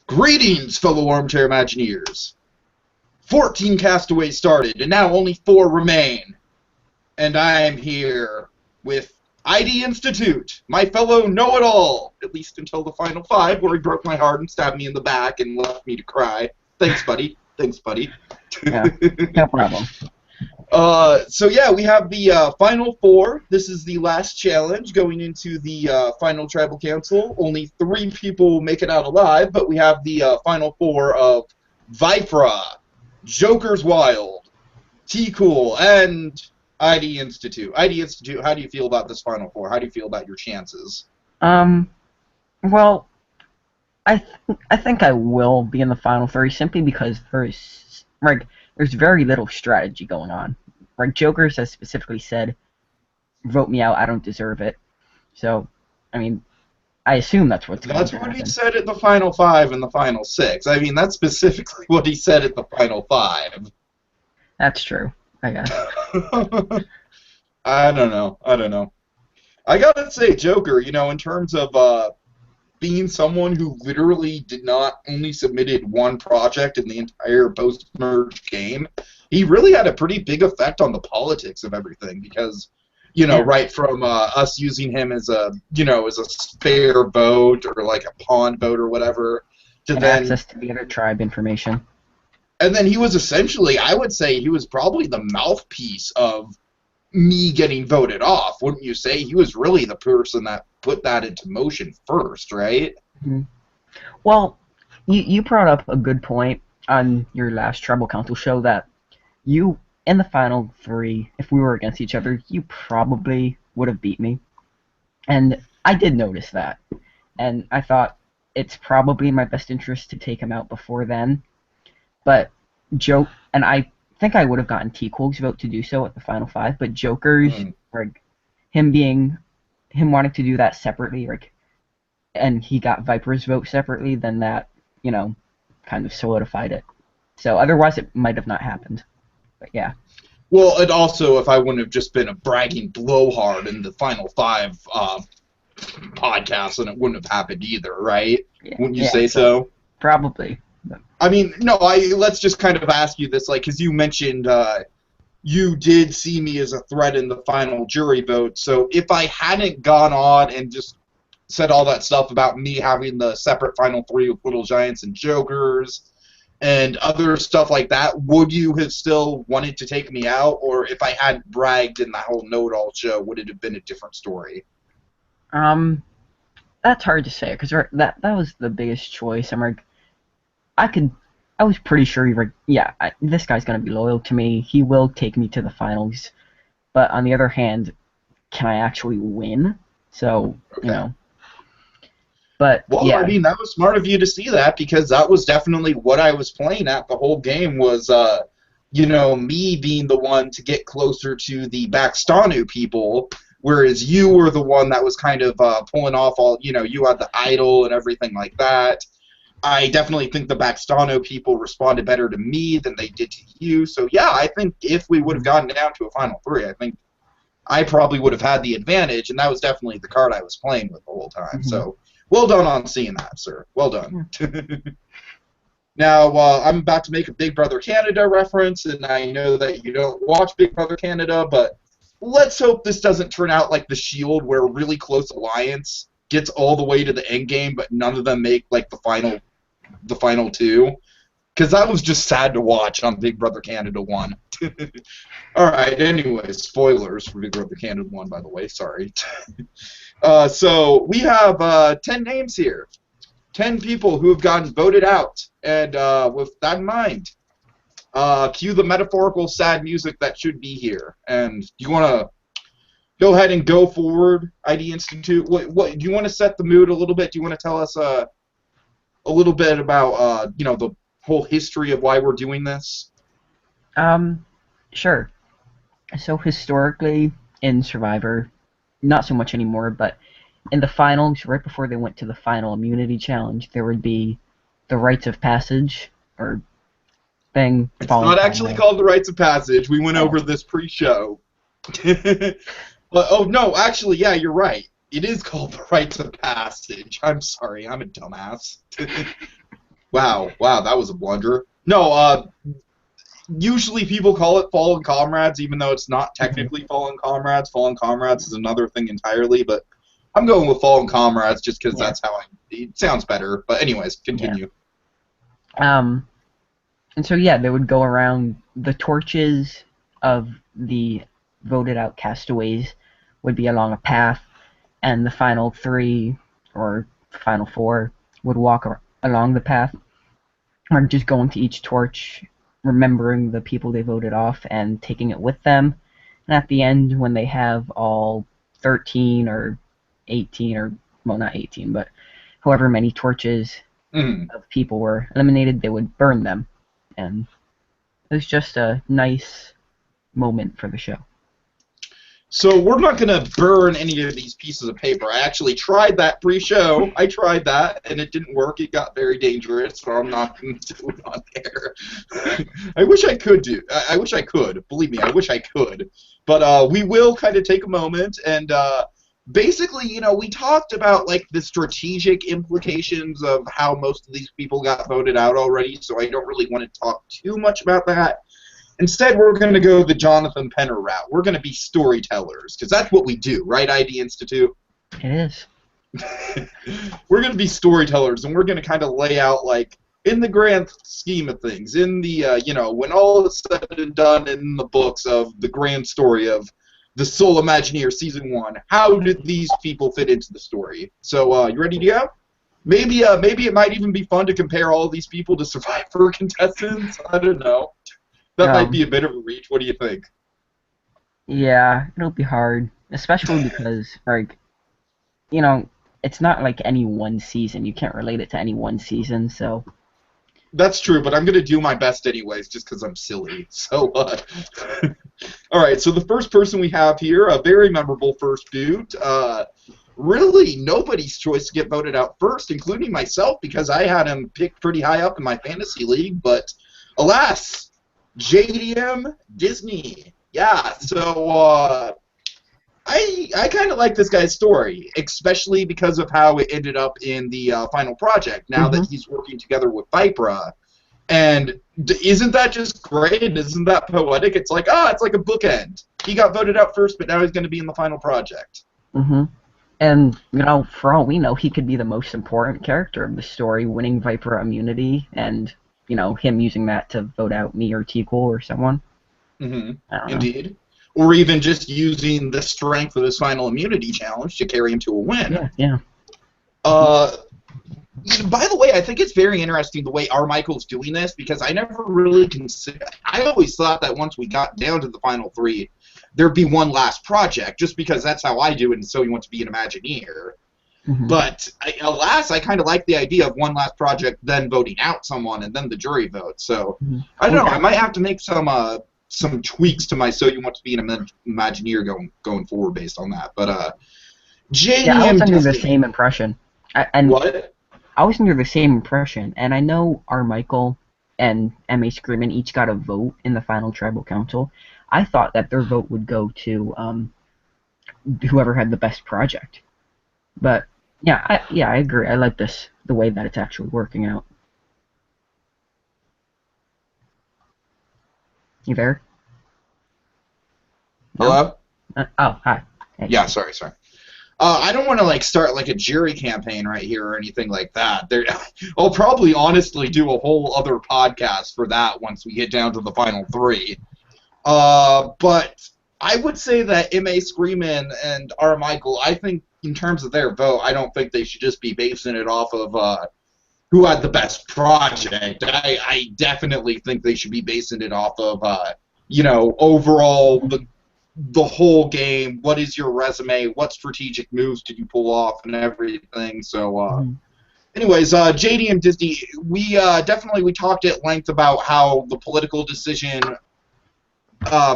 Greetings, fellow armchair Imagineers. 14 castaways started, and now only 4 remain. And I am here with IDInstitute, my fellow know-it-all, at least until the final 5, where he broke my heart and stabbed me in the back and left me to cry. Thanks, buddy. Thanks, buddy. Yeah, no problem. So yeah, we have the final 4. This is the last challenge going into the final tribal council. Only 3 people make it out alive, but we have the final 4 of Vipra, Joker's Wild, T-Cool, and IDInstitute. IDInstitute, how do you feel about this final 4? How do you feel about your chances? Well, I think I will be in the final 3 simply because there's very little strategy going on. Like, Jokers has specifically said, vote me out, I don't deserve it. So, I mean, I assume that's what's going to happen. That's what he said at the final 5 and the final 6. I mean, that's specifically what he said at the final 5. That's true, I guess. I don't know. I gotta say, Joker, you know, in terms of being someone who literally did not only submitted 1 project in the entire post-merge game, he really had a pretty big effect on the politics of everything because, you know, right from us using him as a, you know, as a spare vote or like a pawn vote or whatever, to and then access to the other tribe information. And then he was essentially, I would say, he was probably the mouthpiece of me getting voted off, wouldn't you say? He was really the person that put that into motion first, right? Mm-hmm. Well, you brought up a good point on your last Tribal Council show that you, in the final 3, if we were against each other, you probably would have beat me. And I did notice that. And I thought it's probably in my best interest to take him out before then. But and I think I would have gotten T-Cool's vote to do so at the final 5, but Joker's, like, him wanting to do that separately, like, and he got Viper's vote separately, then that, you know, kind of solidified it. So otherwise it might have not happened. But yeah. Well, and also, if I wouldn't have just been a bragging blowhard in the final 5 podcasts, then it wouldn't have happened either, right? Yeah. Wouldn't you say so? Probably. I mean, no, let's just kind of ask you this, like, because you mentioned you did see me as a threat in the final jury vote, so if I hadn't gone on and just said all that stuff about me having the separate final 3 with Little Giants and Jokers and other stuff like that, would you have still wanted to take me out, or if I hadn't bragged in that whole know-it-all show, would it have been a different story? That's hard to say, because that was the biggest choice. I'm like, I was pretty sure you were, yeah, this guy's going to be loyal to me. He will take me to the finals. But on the other hand, can I actually win? So, okay. You know. But, well, yeah. I mean, that was smart of you to see that because that was definitely what I was playing at the whole game was, you know, me being the one to get closer to the Baxtanu people, whereas you were the one that was kind of pulling off all, you know, you had the idol and everything like that. I definitely think the Baxtano people responded better to me than they did to you. So, yeah, I think if we would have gotten down to a final 3, I think I probably would have had the advantage, and that was definitely the card I was playing with the whole time. Mm-hmm. So, well done on seeing that, sir. Well done. Now, I'm about to make a Big Brother Canada reference, and I know that you don't watch Big Brother Canada, but let's hope this doesn't turn out like The Shield, where a really close alliance gets all the way to the end game, but none of them make like the final 2, because that was just sad to watch on Big Brother Canada 1. All right, anyways, spoilers for Big Brother Canada 1, by the way, sorry. So we have 10 names here, 10 people who have gotten voted out, and with that in mind, cue the metaphorical sad music that should be here, and do you want to go ahead and go forward, IDInstitute? What do you want to set the mood a little bit? Do you want to tell us a little bit about you know, the whole history of why we're doing this? Sure. So historically in Survivor, not so much anymore, but in the finals, right before they went to the final immunity challenge, there would be the rites of passage or thing. It's not actually called the rites of passage. We went over this pre-show. Oh no, actually, yeah, you're right. It is called the rites of passage. I'm sorry, I'm a dumbass. Wow, that was a blunder. No, usually people call it Fallen Comrades, even though it's not Mhm. technically Fallen Comrades. Fallen Comrades is another thing entirely, but I'm going with Fallen Comrades just because Yeah, that's how it sounds better. But anyways, yeah. continue. Um, and so yeah, they would go around. The torches of the voted out castaways would be along a path, and the final three or final four would walk along the path, or just going to each torch, remembering the people they voted off and taking it with them. And at the end, when they have all 13 or 18, or well, not 18, but however many torches Mhm. of people were eliminated, they would burn them. And it was just a nice moment for the show. So we're not going to burn any of these pieces of paper. I actually tried that pre-show. I tried that, and it didn't work. It got very dangerous, so I'm not going to do it on air. I wish I could do. I wish I could. Believe me, I wish I could. But we will kind of take a moment and basically, we talked about like the strategic implications of how most of these people got voted out already. So I don't really want to talk too much about that. Instead, we're going to go the Jonathan Penner route. We're going to be storytellers, because that's what we do, right, IDInstitute? It is. We're going to be storytellers, and we're going to kind of lay out, like, in the grand scheme of things, in the, when all is said and done in the books of the grand story of The Soul Imagineer Season 1, how did these people fit into the story? So, you ready to go? Maybe it might even be fun to compare all of these people to Survivor contestants. I don't know. That might be Um, a bit of a reach. What do you think? yeah, it'll be hard, especially because, like, it's not like any one season. You can't relate it to any one season, so. That's true, but I'm going to do my best anyways, just because I'm silly. So, all right, so the first person we have here, a very memorable first boot. Really nobody's choice to get voted out first, including myself, because I had him picked pretty high up in my fantasy league, but alas, JDM Disney. Yeah, so I kind of like this guy's story, especially because of how it ended up in the final project, now that Mhm. he's working together with Vipra. And isn't that just great? Isn't that poetic? It's like, it's like a bookend. He got voted out first, but now he's going to be in the final project. Mhm. And for all we know, he could be the most important character of the story, winning Viper immunity, and him using that to vote out me or T Cool or someone. Mm-hmm. I don't know. Indeed. Or even just using the strength of his final immunity challenge to carry him to a win. Yeah, yeah. Uh, by the way, I think it's very interesting the way Armichael's doing this, because I never really considered. I always thought that once we got down to the final three, there'd be one last project, just because that's how I do it, and so you want to be an Imagineer. Mhm. But alas, I kind of like the idea of one last project, then voting out someone, and then the jury vote. So Mhm. I Well, don't know. I yeah, might have to make some tweaks to my "So You Want to Be an Imagineer" going forward based on that. But yeah. I was JDM under the Disney, same impression, and what? I was under the same impression, and I know Armichael and M.A. Screamin each got a vote in the final tribal council. I thought that their vote would go to whoever had the best project. But yeah, I agree. I like the way that it's actually working out. You there? No? Hello? Oh, hi. Hey. Yeah, sorry. I don't want to like start like a jury campaign right here or anything like that. I'll probably honestly do a whole other podcast for that once we get down to the final three. But I would say that M.A. Screamin and Armichael, I think in terms of their vote, I don't think they should just be basing it off of who had the best project. I definitely think they should be basing it off of overall the whole game. What is your resume? What strategic moves did you pull off and everything? So Mhm. anyways, JD and Disney, we talked at length about how the political decision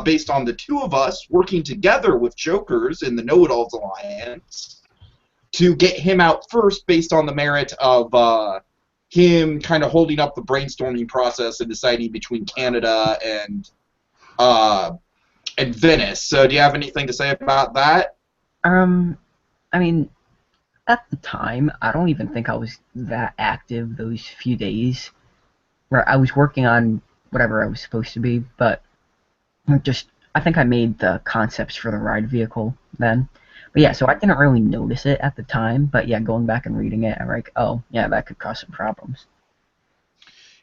based on the two of us working together with Jokers in the Know-It-Alls Alliance to get him out first based on the merit of him kind of holding up the brainstorming process and deciding between Canada uh, and Venice. So do you have anything to say about that? Um, I mean, At the time, I don't even think I was that active those few days. Where I was working on whatever I was supposed to be, but just I think I made the concepts for the ride vehicle then. But yeah, so I didn't really notice it at the time. But yeah, going back and reading it, I'm like, oh yeah, that could cause some problems.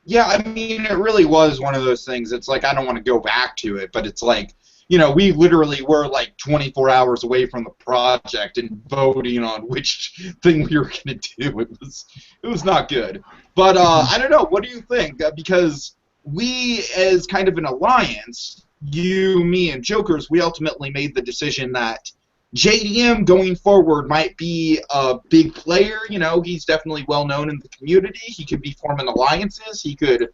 Yeah, I mean, it really was one of those things. It's like I don't want to go back to it, but it's like, you know, we literally were like 24 hours away from the project and voting on which thing we were going to do. It was not good. But Mhm. I don't know. What do you think? Because we, as kind of an alliance, you, me, and Jokers, we ultimately made the decision that JDM going forward might be a big player. You know, he's definitely well known in the community. He could be forming alliances. He could,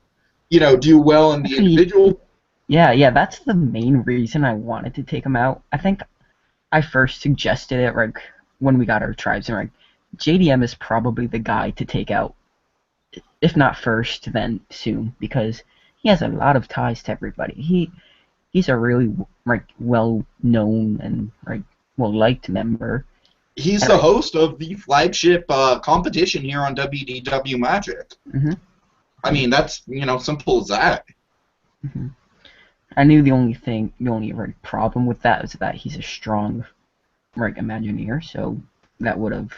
you know, do well in the Actually, individual. yeah, that's the main reason I wanted to take him out. I think I first suggested it like when we got our tribes, and like JDM is probably the guy to take out, if not first, then soon, because he has a lot of ties to everybody. He's a really like well known and like well liked member. He's And the host of the flagship competition here on WDW Magic. mhm, I yeah, mean, that's, you know, simple as that. mhm. I knew the only like, problem with that is that he's a strong like Imagineer, so that would have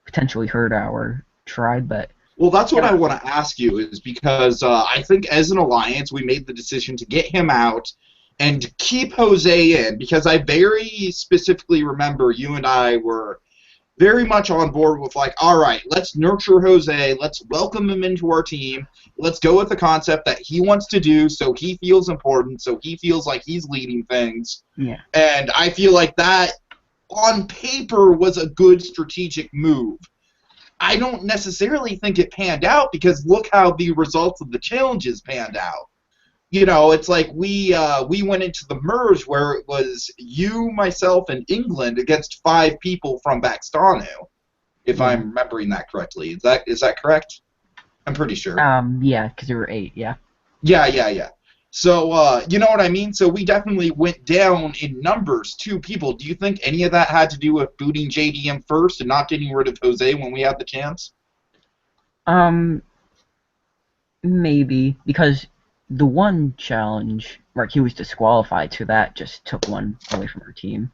potentially hurt our tribe. But Well, that's what yeah, I want to ask you, is because I think as an alliance, we made the decision to get him out and keep Jose in, because I very specifically remember you and I were very much on board with like, all right, let's nurture Jose, let's welcome him into our team, let's go with the concept that he wants to do, so he feels important, so he feels like he's leading things, yeah. and I feel like that on paper was a good strategic move. I don't necessarily think it panned out, because look how the results of the challenges panned out. You know, it's like we went into the merge where it was you, myself, and England against 5 people from Baxtanu, if Yeah. I'm remembering that correctly. Is that correct? I'm pretty sure. Yeah, because there were 8. Yeah. Yeah, yeah, yeah. So, you know what I mean? So we definitely went down in numbers, 2 people. Do you think any of that had to do with booting JDM first and not getting rid of Jose when we had the chance? Um, maybe because the one challenge where he was disqualified, so that just took one away from our team.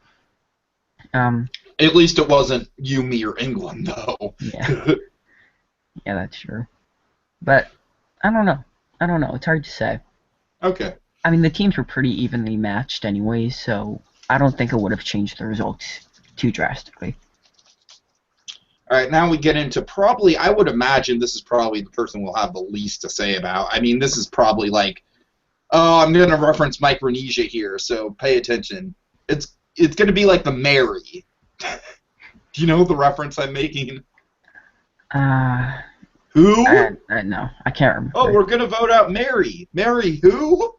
Um, At least it wasn't you, me, or England, though. yeah, yeah, that's true. But I don't know. I don't know. It's hard to say. Okay. I mean, the teams were pretty evenly matched anyways, so I don't think it would have changed the results too drastically. All right, now we get into probably, I would imagine this is probably the person we'll have the least to say about. I mean, this is probably like, oh, I'm going to reference Micronesia here, so pay attention. It's going to be like the Mary. Do you know the reference I'm making? Uh, Who? I no, I can't Oh, remember. we're going to vote out Mary. Mary who?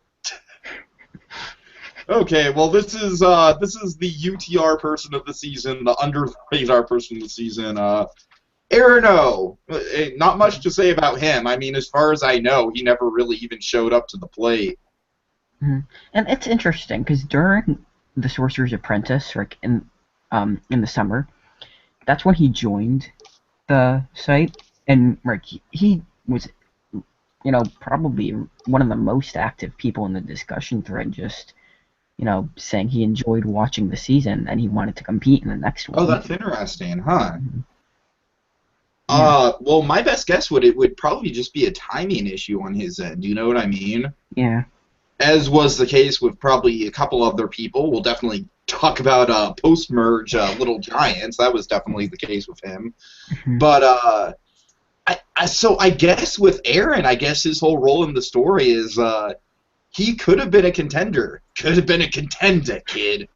Okay, well this is the UTR person of the season, the under the radar person of the season. Arano. Not much to say about him. I mean, as far as I know, he never really even showed up to the plate. Mhm. And it's interesting because during the Sorcerer's Apprentice, like in the summer, that's when he joined the site, and like he was, probably one of the most active people in the discussion thread. Just saying he enjoyed watching the season and he wanted to compete in the next Oh, one. that's interesting, huh? Mhm. Yeah, Well, my best guess would probably just be a timing issue on his end. Do you know what I mean? yeah. As was the case with probably a couple other people. We'll definitely talk about post-merge Little Giants. That was definitely the case with him. Mhm. But so I guess with Aaron, I guess his whole role in the story is he could have been a contender. Could have been a contender, kid.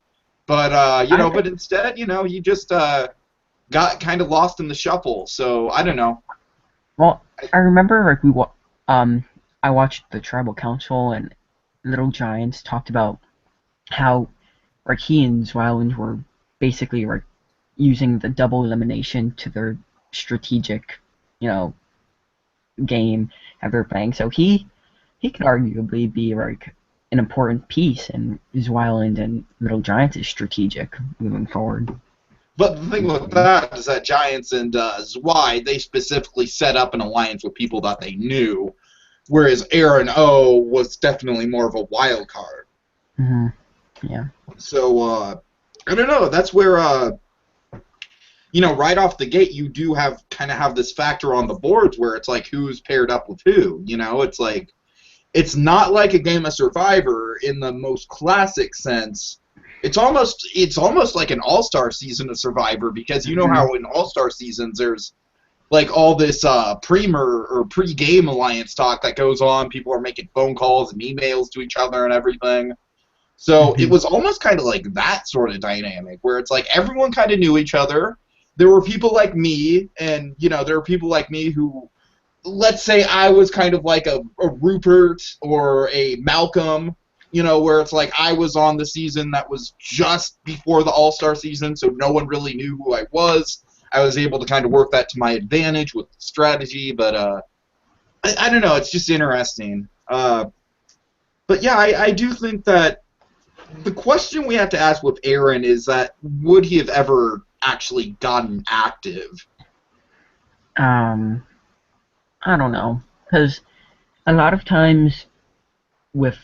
But I think. but instead, he just got kind of lost in the shuffle. So I don't know. Well, I remember like I watched the Tribal Council and Little Giants talked about how like he and Zweiland were basically like using the double elimination to their strategic, you know, game that they're playing. So he could arguably be like an important piece in Zweiland and Little Giants' strategic moving forward. But the thing with that is that Giants and Zwei, they specifically set up an alliance with people that they knew, whereas Aaron O was definitely more of a wild card. Mm-hmm. Yeah. So, I don't know. That's where, right off the gate, you do have this factor on the boards where it's like who's paired up with who. It's like it's not like a game of Survivor in the most classic sense. It's almost like an all-star season of Survivor, because you know how in all-star seasons there's like all this pre-game alliance talk that goes on. People are making phone calls and emails to each other and everything. So it was almost kind of like that sort of dynamic where it's like everyone kind of knew each other. There were people like me, and there were people like me who, let's say I was kind of like a Rupert or a Malcolm, where it's like I was on the season that was just before the All-Star season, so no one really knew who I was. I was able to kind of work that to my advantage with strategy, but I don't know, it's just interesting. But yeah, I do think that the question we have to ask with Aaron is that would he have ever actually gotten active? I don't know, because a lot of times with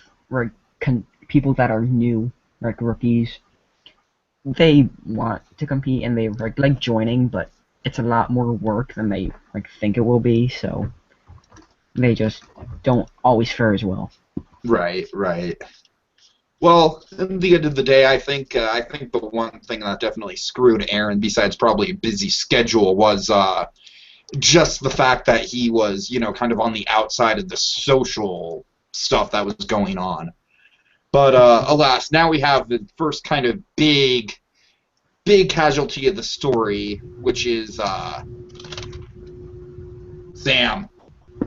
people that are new, like rookies, they want to compete and they like joining, but it's a lot more work than they think it will be, so they just don't always fare as well. Right. Well, at the end of the day, I think the one thing that definitely screwed Aaron, besides probably a busy schedule, was just the fact that he was, kind of on the outside of the social stuff that was going on. But alas, now we have the first kind of big casualty of the story, which is Sam.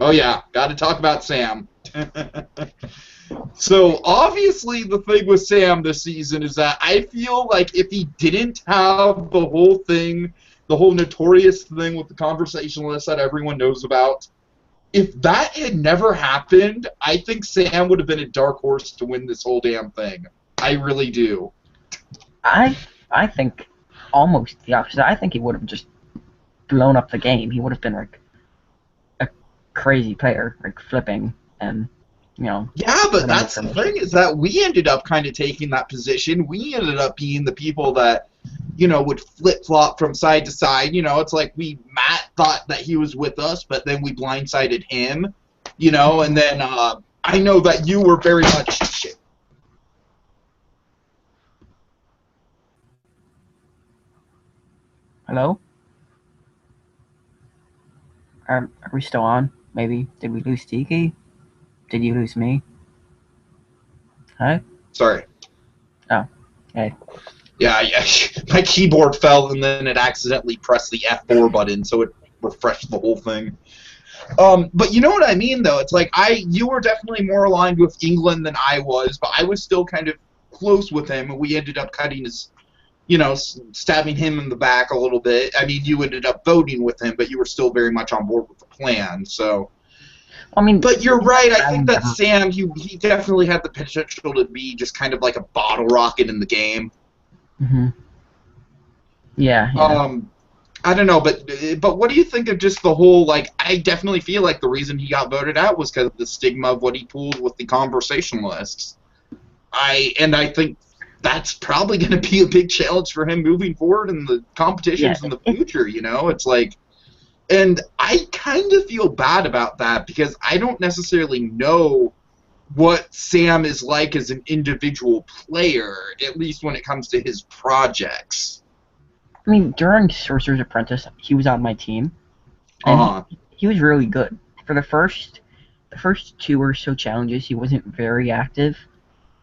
Oh yeah, got to talk about Sam. So obviously the thing with Sam this season is that I feel like if he didn't have the whole thing, the whole notorious thing with the conversationalist that everyone knows about, if that had never happened, I think Sam would have been a dark horse to win this whole damn thing. I really do. I think almost the opposite. I think he would have just blown up the game. He would have been like a crazy player, like flipping and Yeah, but that's the thing, is that we ended up kind of taking that position. We ended up being the people that, would flip-flop from side to side. It's like Matt thought that he was with us, but then we blindsided him, and then I know that you were very much... Shit. Hello? Are we still on? Maybe. Did we lose Tiki? Did you lose me? Hi? Sorry. Oh. Hey. Yeah, my keyboard fell, and then it accidentally pressed the F4 button, so it refreshed the whole thing. But you know what I mean, though? It's like you were definitely more aligned with England than I was, but I was still kind of close with him, and we ended up cutting his, stabbing him in the back a little bit. I mean, you ended up voting with him, but you were still very much on board with the plan, so... I mean, but you're right. I think that Sam, he definitely had the potential to be just kind of like a bottle rocket in the game. Mm-hmm. Yeah. I don't know, but what do you think of just the whole, like, I definitely feel like the reason he got voted out was because of the stigma of what he pulled with the conversationalists. I think that's probably going to be a big challenge for him moving forward in the competitions in the future, It's like... And I kind of feel bad about that because I don't necessarily know what Sam is like as an individual player, at least when it comes to his projects. I mean, during Sorcerer's Apprentice, he was on my team, and he was really good. For the first 2 or so challenges, he wasn't very active,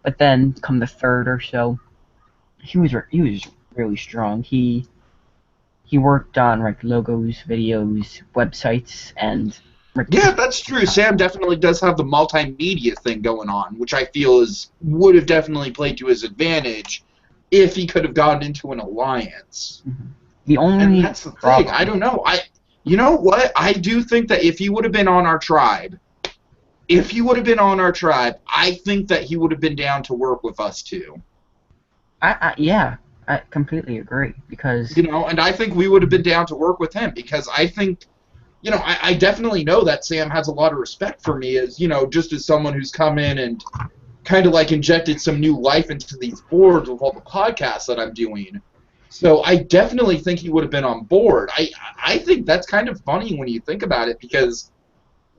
but then come the third or so, he was really strong. He worked on logos, videos, websites, and... Yeah, that's true. Sam definitely does have the multimedia thing going on, which I feel would have definitely played to his advantage if he could have gotten into an alliance. Mm-hmm. And that's the thing. I don't know. You know what? I do think that if he would have been on our tribe, I think that he would have been down to work with us too. Yeah. I completely agree because You know, and I think we would have been down to work with him because I think, you know, I definitely know that Sam has a lot of respect for me as, you know, just as someone who's come in and kind of like injected some new life into these boards with all the podcasts that I'm doing. So I definitely think he would have been on board. I think that's kind of funny when you think about it because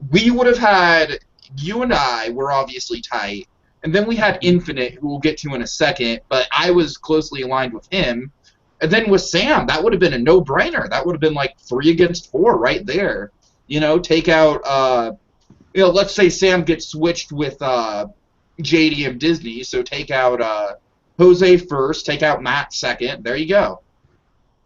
we would have had you and I were obviously tight, and then we had Infinite, who we'll get to in a second, but I was closely aligned with him. And then with Sam, that would have been a no-brainer. That would have been like 3 against 4 right there. You know, take out, you know, let's say Sam gets switched with JDM Disney, so take out Jose first, take out Matt second. There you go.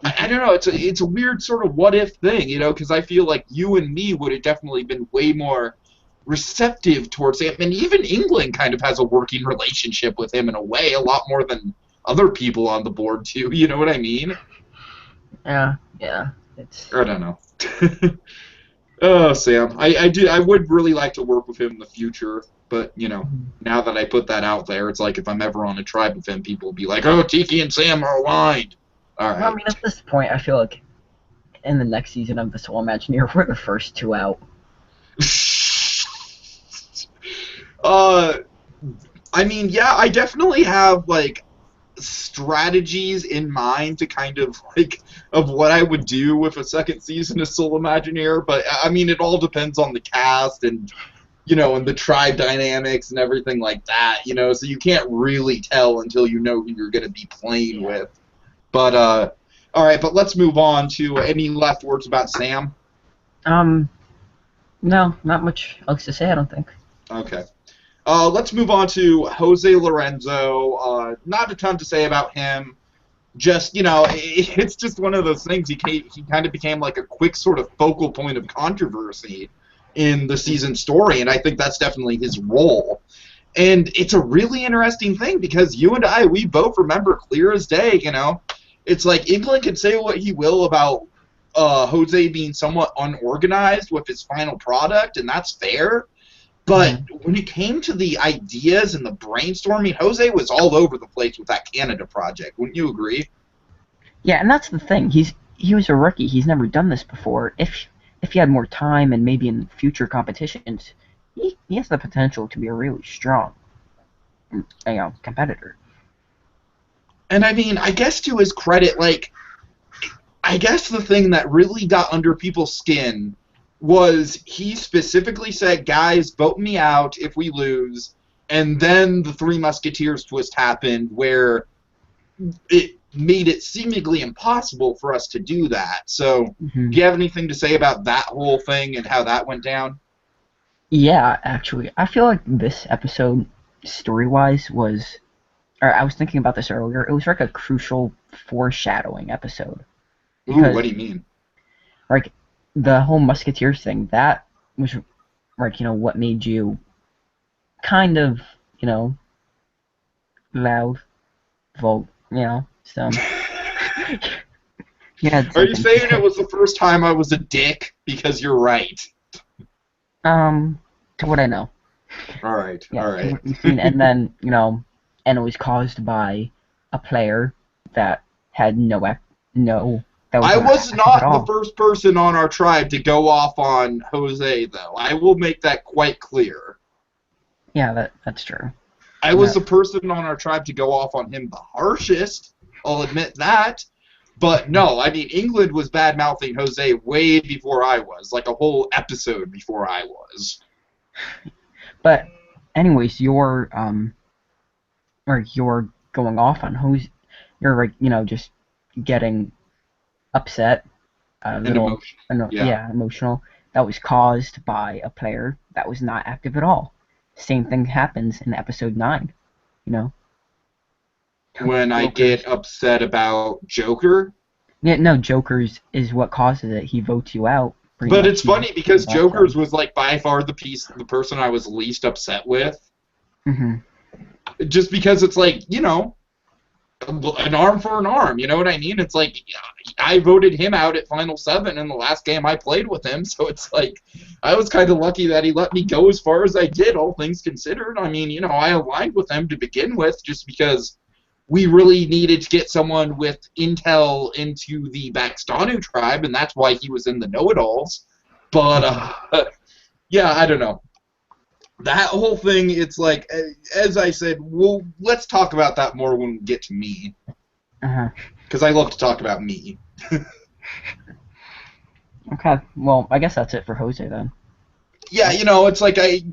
I don't know. It's a weird sort of what if thing, you know, because I feel like you and me would have definitely been way more receptive towards him, and even England kind of has a working relationship with him in a way, a lot more than other people on the board too. You know what I mean? yeah, it's I don't know. Oh, Sam, I would really like to work with him in the future, but you know, now that I put that out there, it's like if I'm ever on a tribe with him, people will be like, "Oh, Tiki and Sam are aligned." All well, I right. mean, at this point, I feel like in the next season of the Soul Imagineer, we're the first two out. uh, I mean, yeah, I definitely have like strategies in mind to kind of like of what I would do with a second season of Soul Imagineer, but I mean, it all depends on the cast and you know, and the tribe dynamics and everything like that, you know, so you can't really tell until you know who you're going to be playing with. But, all right, but let's move on to any last words about Sam. No, not much else to say, I don't think. Okay. Let's move on to Jose Lorenzo. Not a ton to say about him. Just, you know, it's just one of those things. He kind of became like a quick sort of focal point of controversy in the season story, and I think that's definitely his role. And it's a really interesting thing because you and I, we both remember clear as day, you know. It's like England can say what he will about Jose being somewhat unorganized with his final product, and that's fair. But when it came to the ideas and the brainstorming, Jose was all over the place with that Canada project. Wouldn't you agree? Yeah, and that's the thing. He was a rookie. He's never done this before. If he had more time and maybe in future competitions, he has the potential to be a really strong, competitor. And I mean, I guess to his credit, like, I guess the thing that really got under people's skin was he specifically said, guys, vote me out if we lose. And then the Three Musketeers twist happened where it made it seemingly impossible for us to do that. So, do you have anything to say about that whole thing and how that went down? Yeah, actually, I feel like this episode, story-wise, was... Or I was thinking about this earlier. It was like a crucial foreshadowing episode. Ooh, what do you mean? Like, the whole Musketeers thing, that was, like, what made you kind of, loud, some... Are you saying it was the first time I was a dick? Because you're right. To what I know. All right, yeah, all right. And then, and it was caused by a player that had that I was active not at all. the first person on our tribe to go off on Jose, though. I will make that quite clear. Yeah, that's true. I was the person on our tribe to go off on him the harshest. I'll admit that. But no, I mean, England was bad-mouthing Jose way before I was. Like a whole episode before I was. But anyways, you're going off on Jose. You're like, just getting upset, Emotional. emotional. That was caused by a player that was not active at all. Same thing happens in episode 9. When I get upset about Joker. Yeah, no, Joker's is what causes it. He votes you out. But it's funny because Joker's was like by far the person I was least upset with. Mm-hmm. Just because it's like, an arm for an arm, you know what I mean? It's like, I voted him out at Final 7 in the last game I played with him, so it's like, I was kind of lucky that he let me go as far as I did, all things considered. I mean, I aligned with him to begin with, just because we really needed to get someone with intel into the Baxtanu tribe, and that's why he was in the know-it-alls. But, yeah, I don't know. That whole thing, it's like, as I said, let's talk about that more when we get to me. Because I love to talk about me. Okay, well, I guess that's it for Jose then. Yeah, it's like I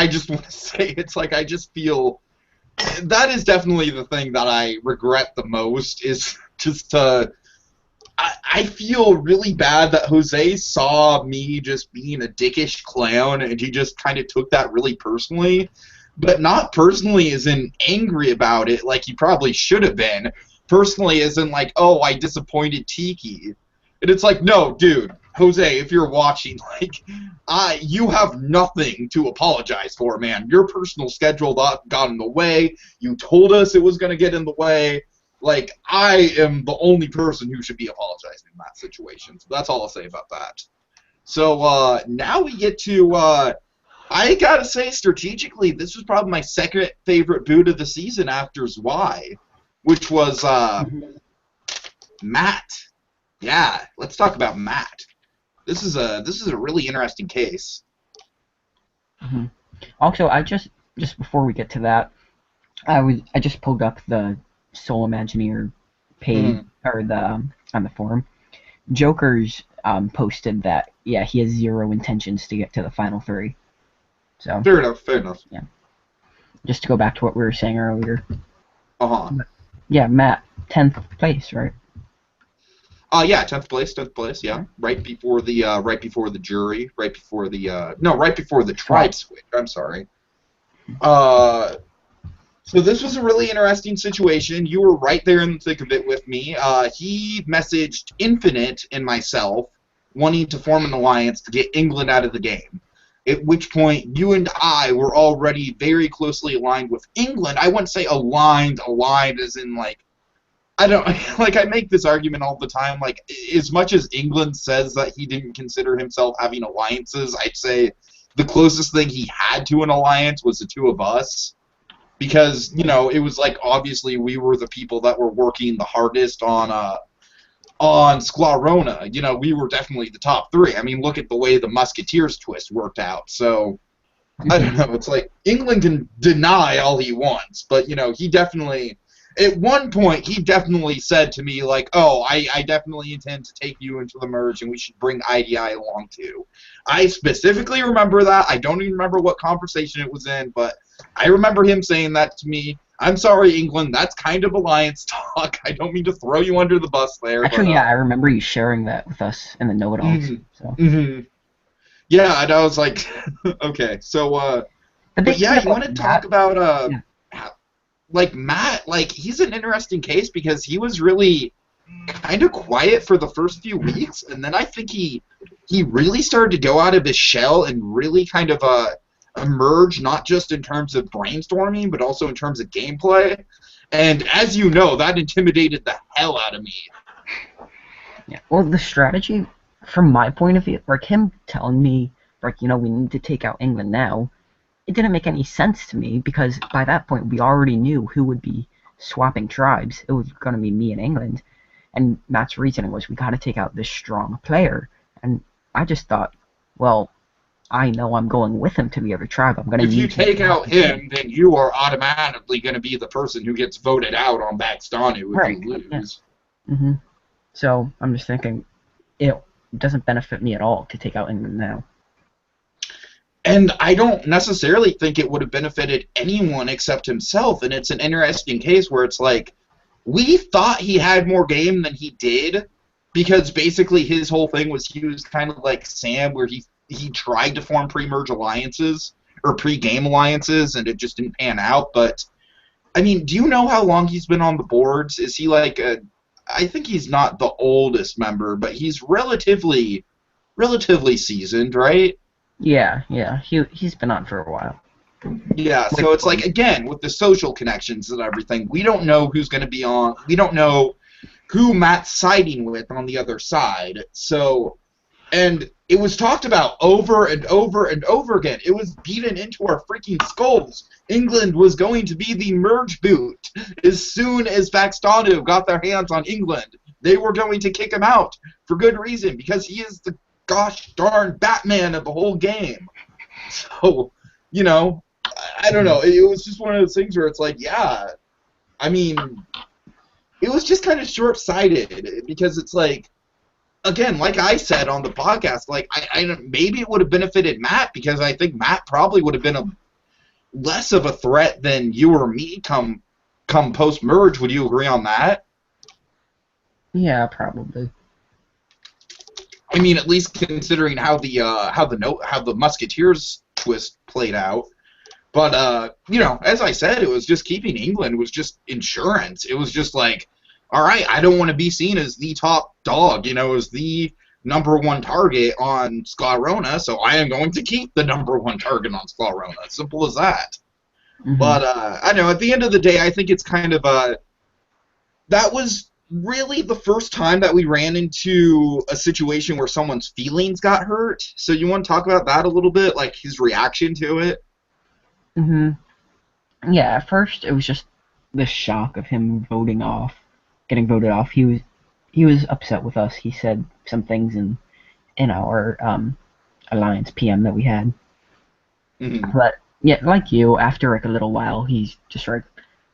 just want to say, it's like I just feel that is definitely the thing that I regret the most, is just I feel really bad that Jose saw me just being a dickish clown, and he just kind of took that really personally, but not personally as in angry about it like he probably should have been, personally as in like, oh, I disappointed Tiki. And it's like, no, dude, Jose, if you're watching, like, you have nothing to apologize for, man. Your personal schedule got in the way. You told us it was going to get in the way. Like, I am the only person who should be apologizing in that situation. So that's all I'll say about that. So now we get to, I gotta say, strategically, this was probably my second favorite boot of the season after Zwei, which was Matt. Yeah, let's talk about Matt. This is a really interesting case. Also, I just before we get to that, I just pulled up the Soul Imagineer page or the on the forum. Joker's posted that he has zero intentions to get to the final 3. So fair enough. Yeah. Just to go back to what we were saying earlier. Yeah, Matt, 10th place, right? Yeah, 10th place, yeah. Right before the jury, right before the tribe switch, I'm sorry. So this was a really interesting situation. You were right there in the thick of it with me. He messaged Infinite and myself wanting to form an alliance to get England out of the game. At which point, you and I were already very closely aligned with England. I wouldn't say aligned as in, like, I don't, like, I make this argument all the time, like, as much as England says that he didn't consider himself having alliances, I'd say the closest thing he had to an alliance was the two of us, because, it was like, obviously, we were the people that were working the hardest on Sklarona. We were definitely the top 3. I mean, look at the way the Musketeers twist worked out, so, I don't know, it's like, England can deny all he wants, but, he definitely... At one point, he definitely said to me, like, oh, I definitely intend to take you into the merge, and we should bring IDI along, too. I specifically remember that. I don't even remember what conversation it was in, but I remember him saying that to me. I'm sorry, England, that's kind of alliance talk. I don't mean to throw you under the bus there. Actually, I remember you sharing that with us in the know-it-alls. So. Yeah, and I was like, okay, so, but yeah, you want to talk about, like, Matt, like, he's an interesting case because he was really kind of quiet for the first few weeks, and then I think he really started to go out of his shell and really kind of emerge, not just in terms of brainstorming, but also in terms of gameplay. And as you know, that intimidated the hell out of me. Yeah, well, the strategy, from my point of view, like him telling me, like, we need to take out England now, it didn't make any sense to me, because by that point we already knew who would be swapping tribes. It was going to be me and England, and Matt's reasoning was, we got to take out this strong player. And I just thought, well, I know I'm going with him to the other tribe. I'm going to. If you take out him, then you are automatically going to be the person who gets voted out on Baxtanu if you lose. Yeah. So I'm just thinking, it doesn't benefit me at all to take out England now. And I don't necessarily think it would have benefited anyone except himself, and it's an interesting case where it's like, we thought he had more game than he did, because basically his whole thing was he was kind of like Sam, where he tried to form pre-merge alliances, or pre-game alliances, and it just didn't pan out. But, I mean, do you know how long he's been on the boards? Is he like I think he's not the oldest member, but he's relatively seasoned, right? Yeah, he's been on for a while. Yeah, so it's like, again, with the social connections and everything, we don't know who's going to be on, we don't know who Matt's siding with on the other side. So, and it was talked about over and over and over again. It was beaten into our freaking skulls. England was going to be the merge boot. As soon as Vaxtanu got their hands on England, they were going to kick him out for good reason, because he is the gosh darn Batman of the whole game. So, you know, I don't know. It was just one of those things where it's like, yeah, I mean, it was just kind of short-sighted, because it's like, again, like I said on the podcast, like maybe it would have benefited Matt, because I think Matt probably would have been less of a threat than you or me come post-merge. Would you agree on that? Yeah, probably. I mean, at least considering how the Musketeers twist played out. But you know, as I said, it was just keeping England was just insurance. It was just like, all right, I don't want to be seen as the top dog, you know, as the #1 target on Sklarona, so I am going to keep the #1 target on Sklarona. Simple as that. Mm-hmm. But I know, at the end of the day, I think it's kind of that was really the first time that we ran into a situation where someone's feelings got hurt. So you want to talk about that a little bit, like his reaction to it? Mm-hmm. Yeah, at first it was just the shock of him getting voted off. He was upset with us. He said some things in our Alliance PM that we had. Mm-hmm. But yeah, like you, after like a little while, he's just like,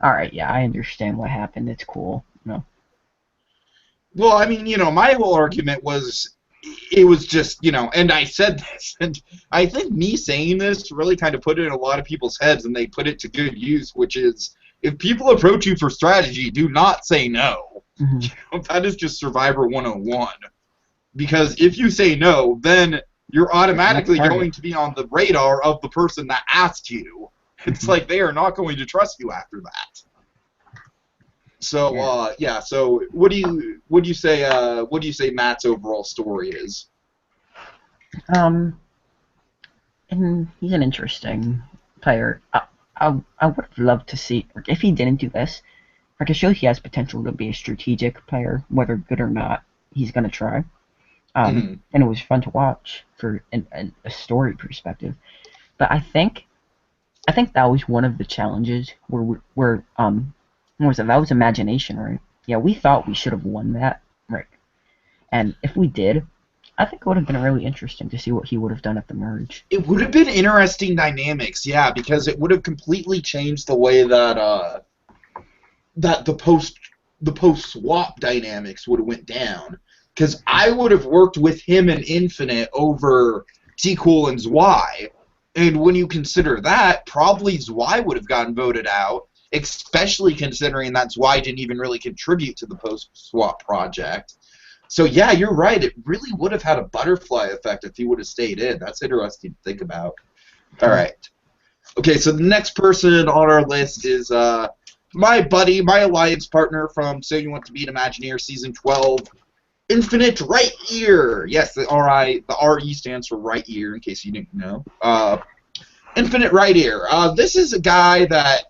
all right, yeah, I understand what happened. It's cool, you know. Well, I mean, you know, my whole argument was, it was just, you know, and I said this, and I think me saying this really kind of put it in a lot of people's heads, and they put it to good use, which is, if people approach you for strategy, do not say no. Mm-hmm. You know, that is just Survivor 101. Because if you say no, then you're automatically going to be on the radar of the person that asked you. It's mm-hmm. like they are not going to trust you after that. So yeah. So what do you say Matt's overall story is? And he's an interesting player. I would have loved to see, if he didn't do this, it shows he has potential to be a strategic player, whether good or not. He's gonna try. Mm-hmm. And it was fun to watch for a story perspective. But I think that was one of the challenges where what was it? That was imagination, right? Yeah, we thought we should have won that, right? And if we did, I think it would have been really interesting to see what he would have done at the merge. It would have been interesting dynamics, yeah, because it would have completely changed the way that that the post swap dynamics would have went down. Because I would have worked with him and Infinite over T-Cool and Zwei, and when you consider that, probably Zwei would have gotten voted out. Especially considering that Zwei didn't even really contribute to the post-swap project. So yeah, you're right. It really would have had a butterfly effect if he would have stayed in. That's interesting to think about. All right. Okay, so the next person on our list is my buddy, my alliance partner from So You Want to Be an Imagineer Season 12, Infinite Right Ear. Yes, the RE stands for Right Ear, in case you didn't know. Infinite Right Ear. This is a guy that,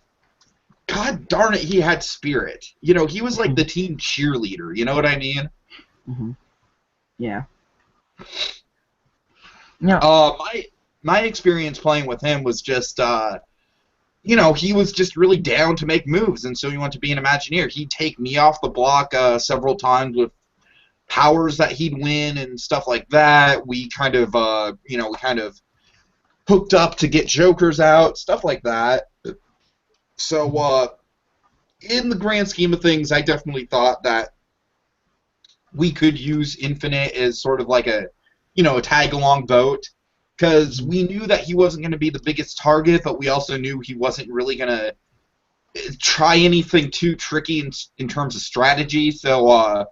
God darn it, he had spirit. You know, he was like the team cheerleader. You know what I mean? Mm-hmm. Yeah. Yeah. My experience playing with him was just, you know, he was just really down to make moves, and So You Want to Be an Imagineer. He'd take me off the block several times with powers that he'd win and stuff like that. We kind of, you know, hooked up to get jokers out, stuff like that. So, in the grand scheme of things, I definitely thought that we could use Infinite as sort of like a tag-along boat, because we knew that he wasn't going to be the biggest target, but we also knew he wasn't really going to try anything too tricky in terms of strategy. So,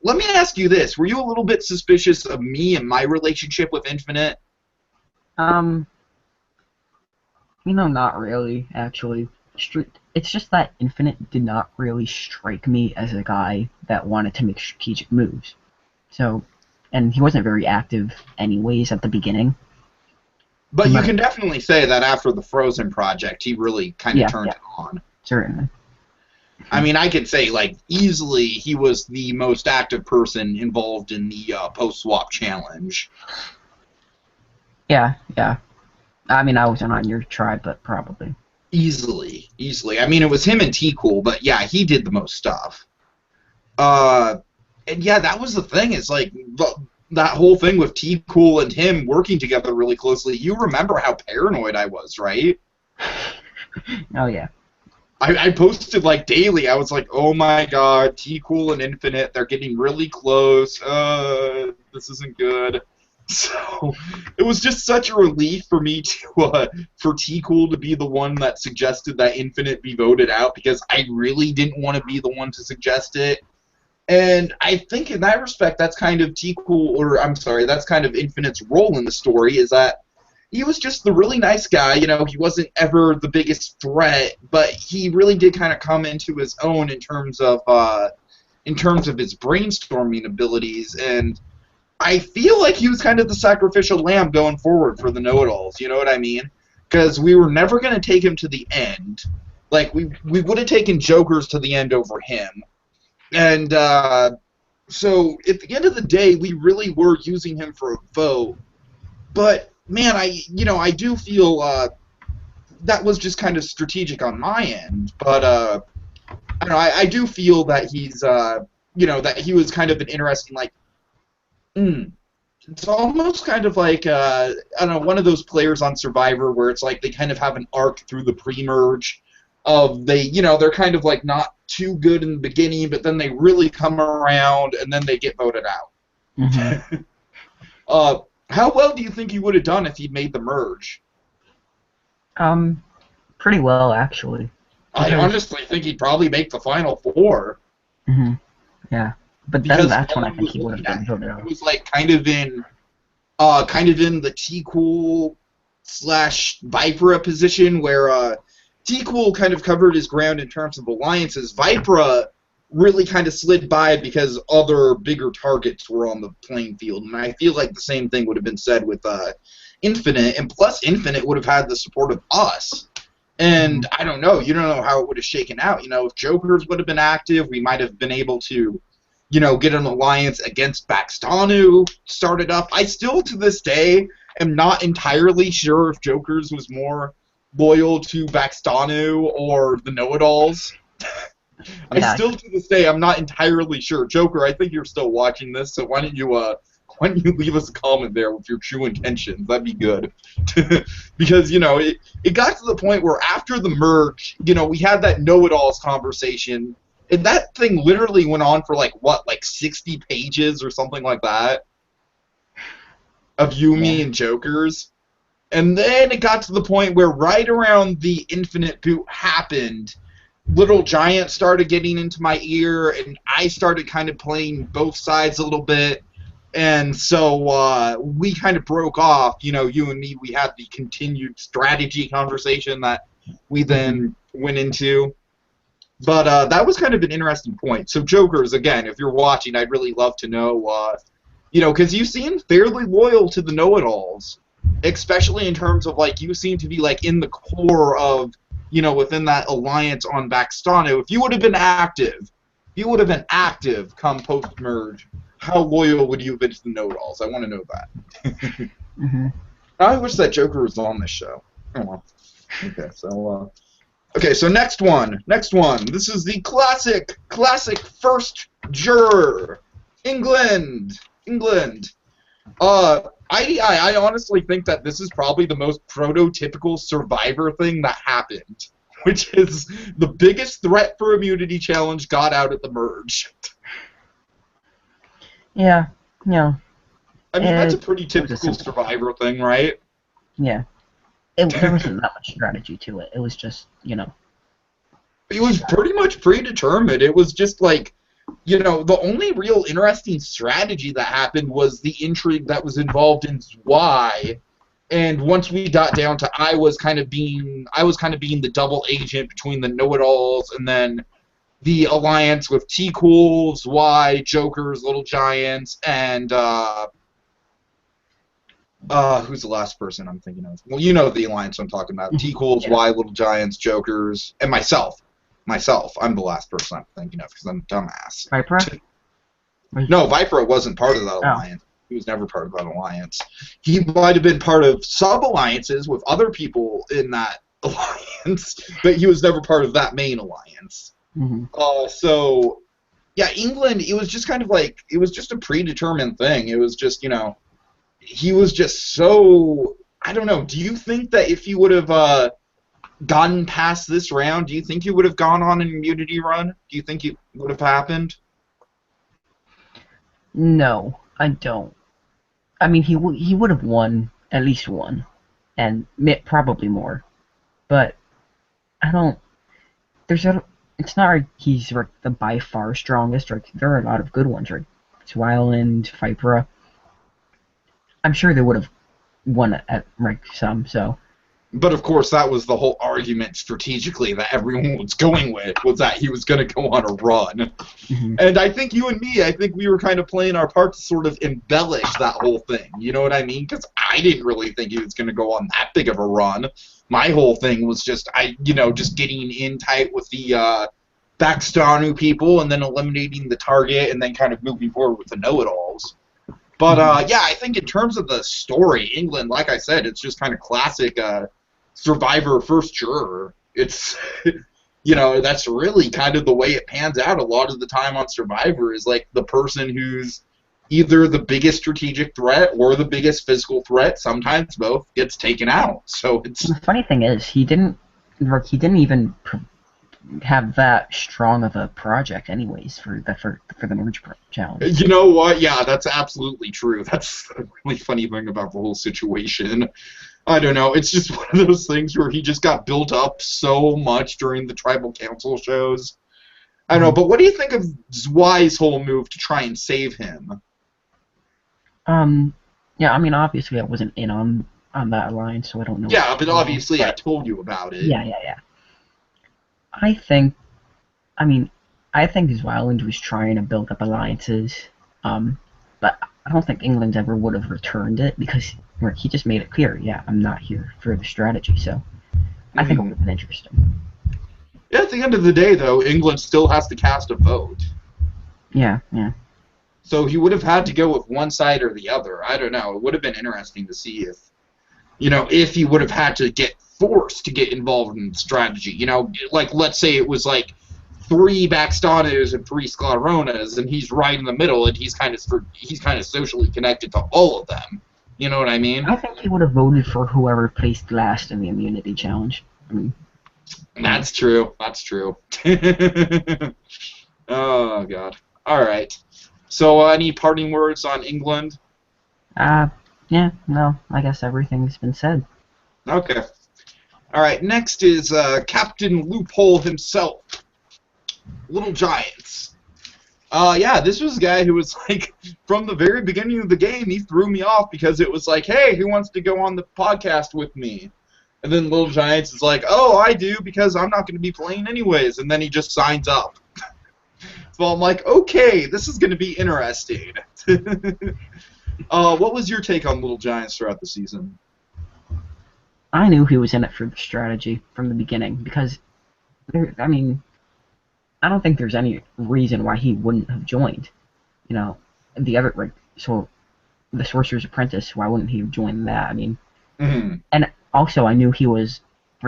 let me ask you this. Were you a little bit suspicious of me and my relationship with Infinite? You know, not really, actually. It's just that Infinite did not really strike me as a guy that wanted to make strategic moves. So, and he wasn't very active anyways at the beginning. But you can definitely say that after the Frozen project, he really kind of turned it on. Certainly. I mean, I could say, like, easily he was the most active person involved in the post-swap challenge. Yeah, yeah. I mean, I wasn't on your tribe, but probably. Easily, easily. I mean, it was him and T-Cool, but yeah, he did the most stuff. Uh, and yeah, that was the thing. Is like that whole thing with T-Cool and him working together really closely. You remember how paranoid I was, right? Oh yeah. I posted like daily. I was like, oh my god, T-Cool and Infinite, they're getting really close. This isn't good. So it was just such a relief for me to for T-Cool to be the one that suggested that Infinite be voted out, because I really didn't want to be the one to suggest it. And I think in that respect, that's kind of T-Cool, or I'm sorry, that's kind of Infinite's role in the story, is that he was just the really nice guy. You know, he wasn't ever the biggest threat, but he really did kind of come into his own in terms of his brainstorming abilities. And I feel like he was kind of the sacrificial lamb going forward for the know-it-alls. You know what I mean? Because we were never going to take him to the end. Like we would have taken Jokers to the end over him. And so at the end of the day, we really were using him for a vote. But man, I do feel that was just kind of strategic on my end. But I don't know, I do feel that he's that he was kind of an interesting, like, it's almost kind of like I don't know, one of those players on Survivor where it's like they kind of have an arc through the pre-merge of they're kind of like not too good in the beginning, but then they really come around and then they get voted out. Mm-hmm. How well do you think he would have done if he'd made the merge? Pretty well actually. I honestly think he'd probably make the final four. Mm-hmm. Yeah, but then that's when I think he would have been voted out. It was like kind of in the T-Cool / Vipera position where T-Cool kind of covered his ground in terms of alliances. Vipera really kind of slid by because other bigger targets were on the playing field, and I feel like the same thing would have been said with Infinite, and plus Infinite would have had the support of us. And I don't know, you don't know how it would have shaken out. You know, if Jokers would have been active, we might have been able to, get an alliance against Baxtanu started up. I still, to this day, am not entirely sure if Jokers was more loyal to Baxtanu or the Know-It-Alls. Yeah. I still, to this day, I'm not entirely sure. Joker, I think you're still watching this, so why don't you leave us a comment there with your true intentions? That'd be good. Because, it got to the point where after the merge, we had that know-it-alls conversation, and that thing literally went on for, 60 pages or something like that of Yumi and Jokers. And then it got to the point where right around the Infinite boot happened, Little Giant started getting into my ear, and I started kind of playing both sides a little bit. And so we kind of broke off. You and me, we had the continued strategy conversation that we then went into. But that was kind of an interesting point. So Jokers, again, if you're watching, I'd really love to know, because you seem fairly loyal to the know-it-alls, especially in terms of, you seem to be, in the core of, within that alliance on Baxtano. If you would have been active, come post-merge, how loyal would you have been to the know-it-alls? I want to know that. I wish that Joker was on this show. Oh, well. Okay, so next one. This is the classic first juror. England. I honestly think that this is probably the most prototypical Survivor thing that happened, which is the biggest threat for immunity challenge got out at the merge. Yeah. I mean, that's a pretty typical Survivor thing, right? Yeah. There wasn't that much strategy to it. It was just, It was pretty much predetermined. It was just the only real interesting strategy that happened was the intrigue that was involved in Zwei. And once we got down to I was kind of being the double agent between the know-it-alls and then the alliance with T-Cool, Zwei, Jokers, Little Giants, and who's the last person I'm thinking of? Well, you know the alliance I'm talking about. T-Cool, Zwei, Little Giants, Jokers, and myself. I'm the last person I'm thinking of because I'm a dumbass. Vipera? No, Vipera wasn't part of that alliance. He was never part of that alliance. He might have been part of sub-alliances with other people in that alliance, but he was never part of that main alliance. Mm-hmm. So, yeah, England, it was just kind of like, it was just a predetermined thing. It was just, he was just so, I don't know, do you think that if he would have gotten past this round, do you think he would have gone on an immunity run? Do you think it would have happened? No, I don't. I mean, he would have won at least one, and probably more. But I don't. It's not like he's like the by far strongest. Like there are a lot of good ones. Like Swiland, Vipera. I'm sure they would have won at like some. So. But of course, that was the whole argument strategically that everyone was going with, was that he was going to go on a run. Mm-hmm. And I think you and me, I think we were kind of playing our part to sort of embellish that whole thing. You know what I mean? Because I didn't really think he was going to go on that big of a run. My whole thing was just, just getting in tight with the Bakstanu people and then eliminating the target and then kind of moving forward with the know-it-alls. But, yeah, I think in terms of the story, England, like I said, it's just kind of classic Survivor first juror. It's, that's really kind of the way it pans out a lot of the time on Survivor, is like the person who's either the biggest strategic threat or the biggest physical threat, sometimes both, gets taken out. So it's... The funny thing is, he didn't even have that strong of a project anyways for the merge challenge. You know what? Yeah, that's absolutely true. That's a really funny thing about the whole situation. I don't know. It's just one of those things where he just got built up so much during the tribal council shows. I don't know, but what do you think of Zwei's whole move to try and save him? Yeah, I mean, obviously I wasn't in on that alliance, so I don't know. Yeah, but obviously I told you about it. Yeah. I think Swiland was trying to build up alliances, but I don't think England ever would have returned it because he just made it clear, yeah, I'm not here for the strategy, so I think it would have been interesting. Yeah, at the end of the day, though, England still has to cast a vote. Yeah. So he would have had to go with one side or the other. I don't know. It would have been interesting to see if he would have had to get forced to get involved in strategy. Like, let's say it was like 3 Bakstanas and 3 Scleronas, and he's right in the middle, and he's kind of socially connected to all of them. You know what I mean? I think he would have voted for whoever placed last in the immunity challenge. That's true. Oh, God. All right. So, any parting words on England? Yeah, no, I guess everything's been said. Okay. All right, next is Captain Loophole himself, Little Giants. Yeah, this was a guy who was like, from the very beginning of the game, he threw me off because it was like, hey, who wants to go on the podcast with me? And then Little Giants is like, oh, I do, because I'm not going to be playing anyways. And then he just signs up. So I'm like, okay, this is going to be interesting. What was your take on Little Giants throughout the season? I knew he was in it for the strategy from the beginning because, I don't think there's any reason why he wouldn't have joined. The other, so the Sorcerer's Apprentice, why wouldn't he have joined that? And also I knew he was,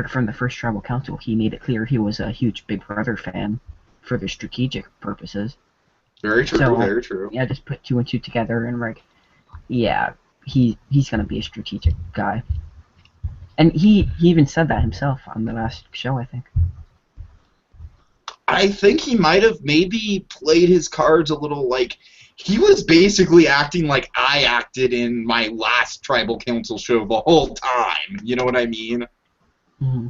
from the first Tribal Council, he made it clear he was a huge Big Brother fan for the strategic purposes. Very true, so, very true. Yeah, just put 2 and 2 together and yeah, he's going to be a strategic guy. And he even said that himself on the last show, I think. I think he might have maybe played his cards a little he was basically acting like I acted in my last Tribal Council show the whole time. You know what I mean? Mm-hmm.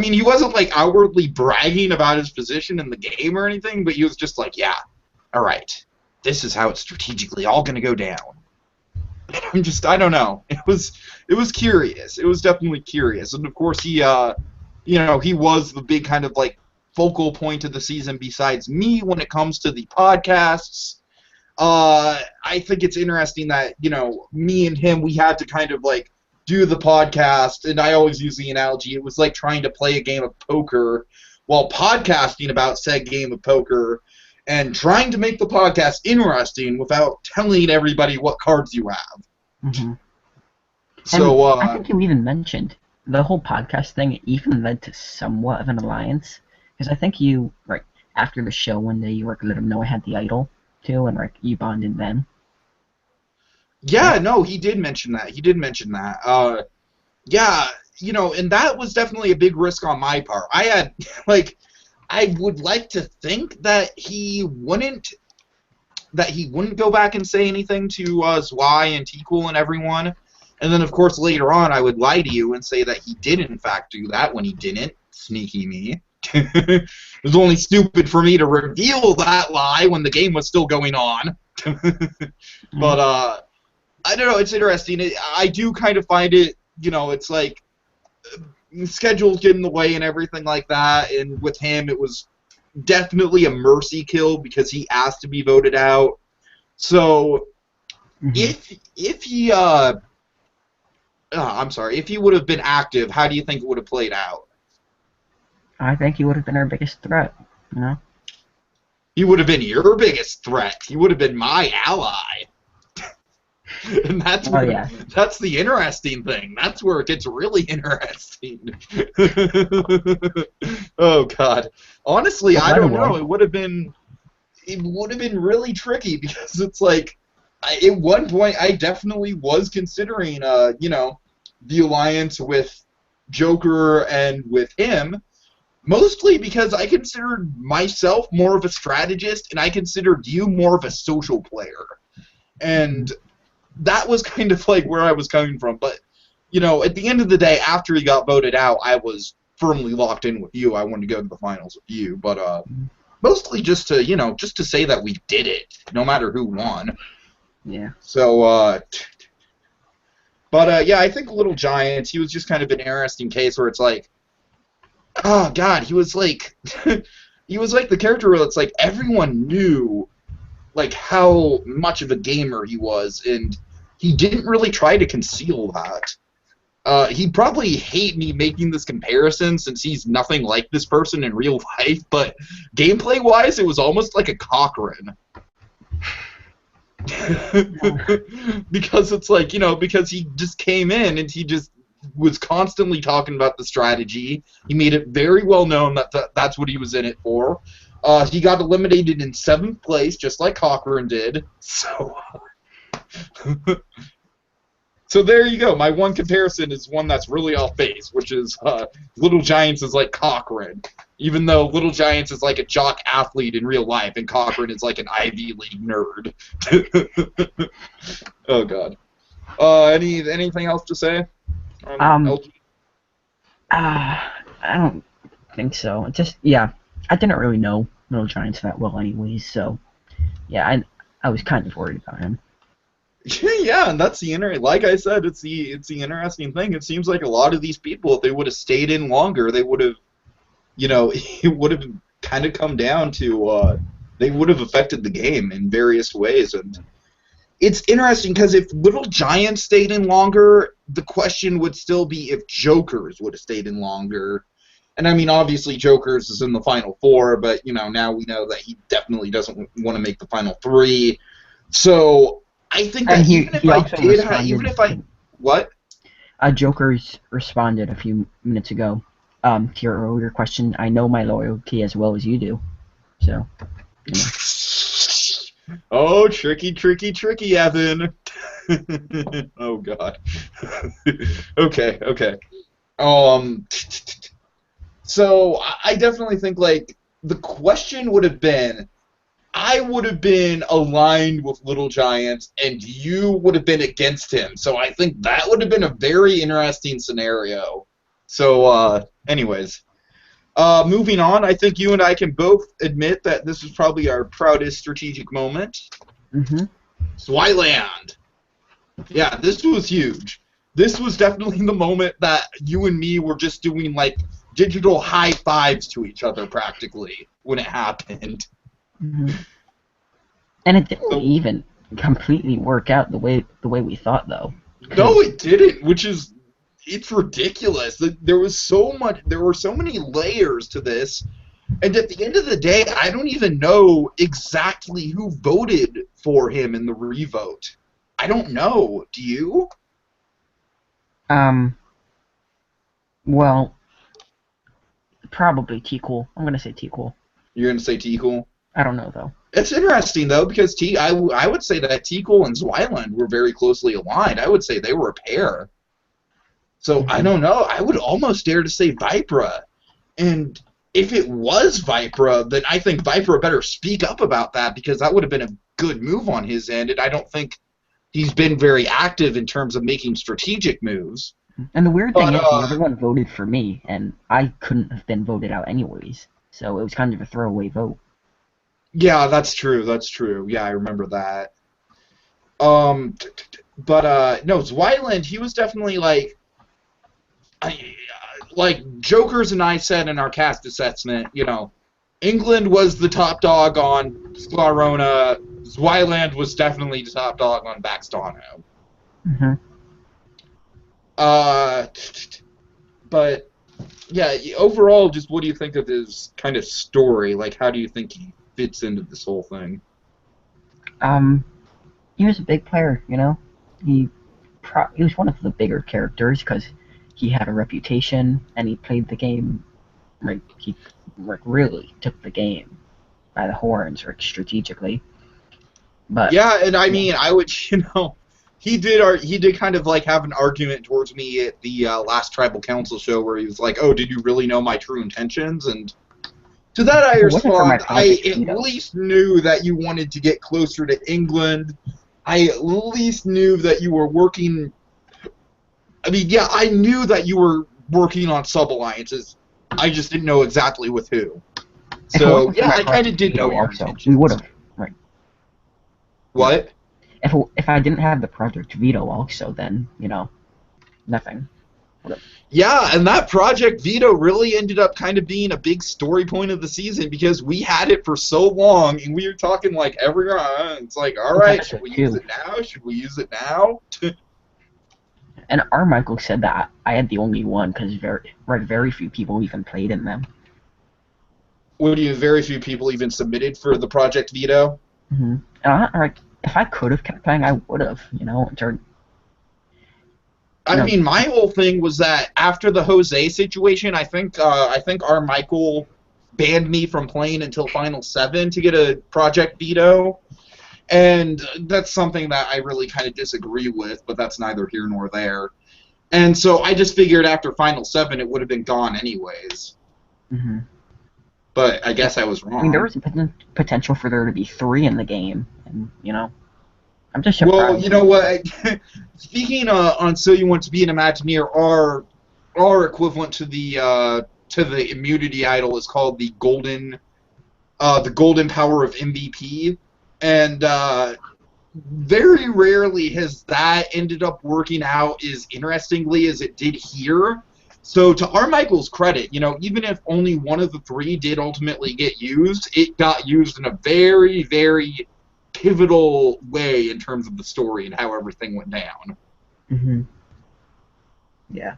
He wasn't outwardly bragging about his position in the game or anything, but he was just like, yeah, all right, this is how it's strategically all going to go down. I don't know. It was curious. It was definitely curious. And of course he was the big kind of focal point of the season besides me when it comes to the podcasts. I think it's interesting that, me and him, we had to kind of do the podcast, and I always use the analogy, it was like trying to play a game of poker while podcasting about said game of poker. and trying to make the podcast interesting without telling everybody what cards you have. Mm-hmm. So I think you even mentioned the whole podcast thing even led to somewhat of an alliance, because I think you, like, after the show one day, you let him know I had the idol too, and like you bonded then. Yeah, no, he did mention that. Yeah, you know, and that was definitely a big risk on my part. I had, like, I would like to think that he wouldn't go back and say anything to Zwei and T-Cool and everyone. And then, of course, later on, I would lie to you and say that he did, in fact, do that when he didn't. Sneaky me. It was only stupid for me to reveal that lie when the game was still going on. But, I don't know, it's interesting. I do kind of find it, you know, it's like, schedules get in the way and everything like that, and with him, it was definitely a mercy kill because he asked to be voted out. So, if he, I'm sorry, if he would have been active, how do you think it would have played out? I think he would have been our biggest threat, you know? He would have been your biggest threat. He would have been my ally. And that's that's the interesting thing. That's where it gets really interesting. Oh God. Honestly, I don't know. It would have been really tricky because it's like at one point I definitely was considering you know, the alliance with Joker and with him, mostly because I considered myself more of a strategist and I considered you more of a social player. And that was kind of like where I was coming from. But, you know, at the end of the day, after he got voted out, I was firmly locked in with you. I wanted to go to the finals with you. But mostly just to, you know, just to say that we did it, no matter who won. Yeah. So, yeah, I think Little Giants, he was just kind of an interesting case where it's like, oh, God, he was like, he was like the character where it's like everyone knew, like, how much of a gamer he was, and he didn't really try to conceal that. He'd probably hate me making this comparison since he's nothing like this person in real life, but gameplay-wise, it was almost like a Cochrane. Because it's like, you know, because he just came in and he just was constantly talking about the strategy. He made it very well known that that's what he was in it for. He got eliminated in 7th place, just like Cochrane did. So, so there you go. My one comparison is one that's really off base, which is Little Giants is like Cochrane, even though Little Giants is like a jock athlete in real life, and Cochrane is like an Ivy League nerd. Oh God. Anything else to say? I don't think so. It just, yeah, I didn't really know Little Giants that well anyways, so yeah, I was kind of worried about him. Yeah, and that's like I said, it's the interesting thing. It seems like a lot of these people, if they would have stayed in longer, they would have, you know, it would have kind of come down to they would have affected the game in various ways. And it's interesting because if Little Giants stayed in longer, the question would still be if Jokers would have stayed in longer. And I mean, obviously, Jokers is in the Final Four, but, you know, now we know that he definitely doesn't want to make the Final Three. So I think that what? Jokers responded a few minutes ago to your earlier question. I know my loyalty as well as you do. So, you know. Oh, tricky, Evan. Oh, God. Okay. So I definitely think, like, the question would have been, I would have been aligned with Little Giants, and you would have been against him. So I think that would have been a very interesting scenario. So, anyways, moving on, I think you and I can both admit that this is probably our proudest strategic moment. Mm-hmm. Swyland. Yeah, this was huge. This was definitely the moment that you and me were just doing, like, digital high fives to each other practically when it happened. Mm-hmm. And it didn't even completely work out the way we thought, though. No, it didn't, it's ridiculous. There were so many layers to this, And at the end of the day, I don't even know exactly who voted for him in the revote. I don't know. Do you? Well, probably T-Cool. I'm gonna say T-Cool. You're going to say T-Cool? I don't know, though. It's interesting, though, because I would say that T-Cool and Zwyland were very closely aligned. I would say they were a pair. So, I don't know. I would almost dare to say Vipra. And if it was Vipra, then I think Vipra better speak up about that, because that would have been a good move on his end, and I don't think he's been very active in terms of making strategic moves. And the weird thing is, everyone voted for me, and I couldn't have been voted out anyways. So it was kind of a throwaway vote. Yeah, that's true. That's true. Yeah, I remember that. No, Zwyland, he was definitely like Jokers and I said in our cast assessment, England was the top dog on Sklarona. Zwyland was definitely the top dog on Baxtano. Mm-hmm. But yeah, overall, just what do you think of his kind of story? Like, how do you think he fits into this whole thing? He was a big player, He was one of the bigger characters because he had a reputation and he played the game. He really took the game by the horns, strategically. But yeah, and I mean, I would, he did kind of like have an argument towards me at the last Tribal Council show where he was like, "Oh, did you really know my true intentions?" And to that I respond, I at least knew that you wanted to get closer to England. I at least knew that you were working. I mean, yeah, I knew that you were working on sub-alliances. I just didn't know exactly with who. So, yeah, I kind of did know your intentions. We would have, right. What? If I didn't have the Project Veto also, then, nothing. Yeah, and that Project Veto really ended up kind of being a big story point of the season because we had it for so long, and we were talking like every round. It's like, all right, should we use it now? Should we use it now? And Armichael said that I had the only one because very few people even played in them. Very few people even submitted for the Project Veto? Mm-hmm. And if I could have kept playing, I would have, I mean, my whole thing was that after the Jose situation, I think Armichael banned me from playing until Final 7 to get a Project Veto. And that's something that I really kind of disagree with, but that's neither here nor there. And so I just figured after Final 7 it would have been gone anyways. Mm-hmm. But I guess I was wrong. I mean, there was potential for there to be 3 in the game, and, I'm just surprised. Well, you know what? Speaking on So You Want to Be an Imagineer, our equivalent to the immunity idol is called the golden power of MVP. And very rarely has that ended up working out as interestingly as it did here. So to Armichael's credit, even if only one of the 3 did ultimately get used, it got used in a very, very pivotal way in terms of the story and how everything went down. Mm-hmm. Yeah.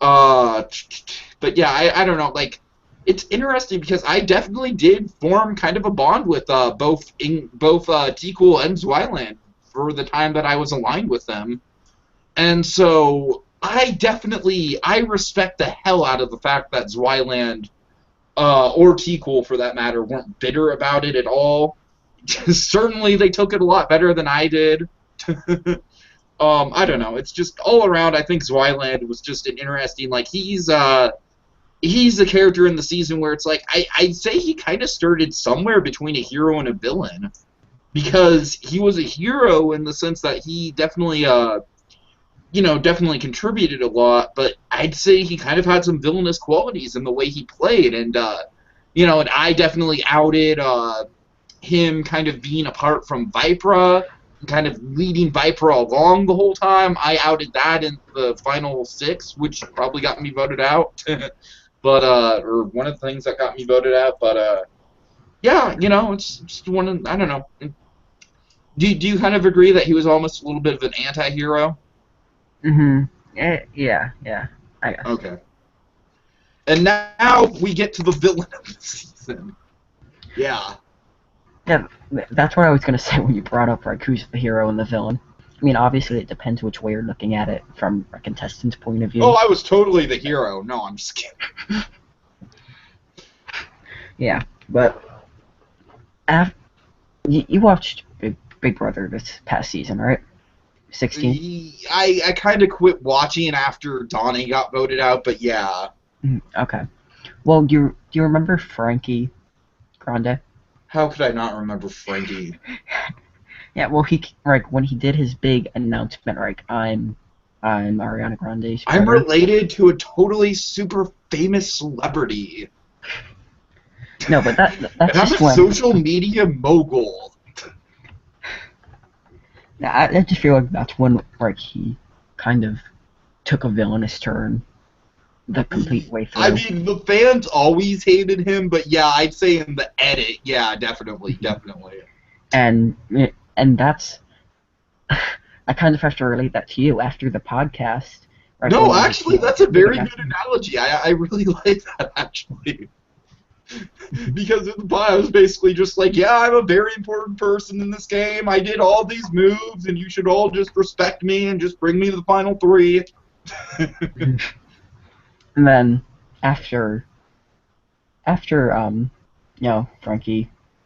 But yeah, I don't know, like, it's interesting because I definitely did form kind of a bond with both T-Cool and Zwyland for the time that I was aligned with them. And so I respect the hell out of the fact that Zwyland, or T-Cool for that matter, weren't bitter about it at all. Certainly they took it a lot better than I did. I don't know, it's just all around, I think Zwyland was just an interesting, like, he's a character in the season where it's like, I'd say he kind of started somewhere between a hero and a villain. Because he was a hero in the sense that he definitely, definitely contributed a lot, but I'd say he kind of had some villainous qualities in the way he played. And, and I definitely outed him kind of being apart from Vipra, kind of leading Vipra along the whole time. I outed that in the final 6, which probably got me voted out. But, or one of the things that got me voted out, but, yeah, it's just one of, I don't know. Do you kind of agree that he was almost a little bit of an anti-hero? Mm-hmm. Yeah, I guess. Okay. And now we get to the villain of the season. Yeah. Yeah, that's what I was gonna say when you brought up like who's the hero and the villain. I mean, obviously it depends which way you're looking at it from a contestant's point of view. Oh, I was totally the hero. No, I'm just kidding. Yeah, but you watched Big Brother this past season, right? 16. I kind of quit watching after Donnie got voted out, but yeah. Okay. Well, do you remember Frankie Grande? How could I not remember Frankie? Yeah, well, he like when he did his big announcement, like I'm Ariana Grande's brother. I'm related to a totally super famous celebrity. No, but that's and just I'm a when social media mogul. I just feel like that's when like he kind of took a villainous turn the complete way through. I mean, the fans always hated him, but yeah, I'd say in the edit, yeah, definitely. And that's I kind of have to relate that to you after the podcast. Right, no, actually, that's a very good analogy. I really like that, actually. Because in the pod, I was basically just like, yeah, I'm a very important person in this game. I did all these moves, and you should all just respect me and just bring me to the final 3. And then after Frankie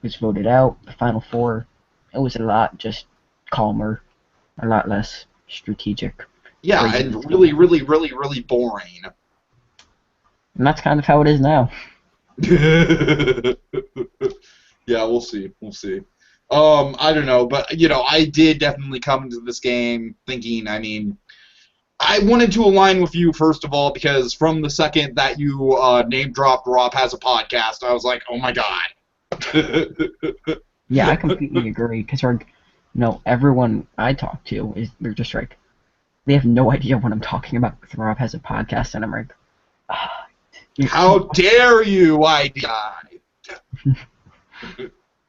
was voted out, the final 4, it was a lot just calmer, a lot less strategic. Yeah, and really, really, really, really boring. And that's kind of how it is now. Yeah, we'll see. I don't know, but I did definitely come into this game thinking, I mean, I wanted to align with you first of all because from the second that you name dropped Rob has a podcast, I was like, oh my god. Yeah, I completely agree because everyone I talk to they're just like they have no idea what I'm talking about with Rob has a podcast, and I'm like, how dare you, IDI?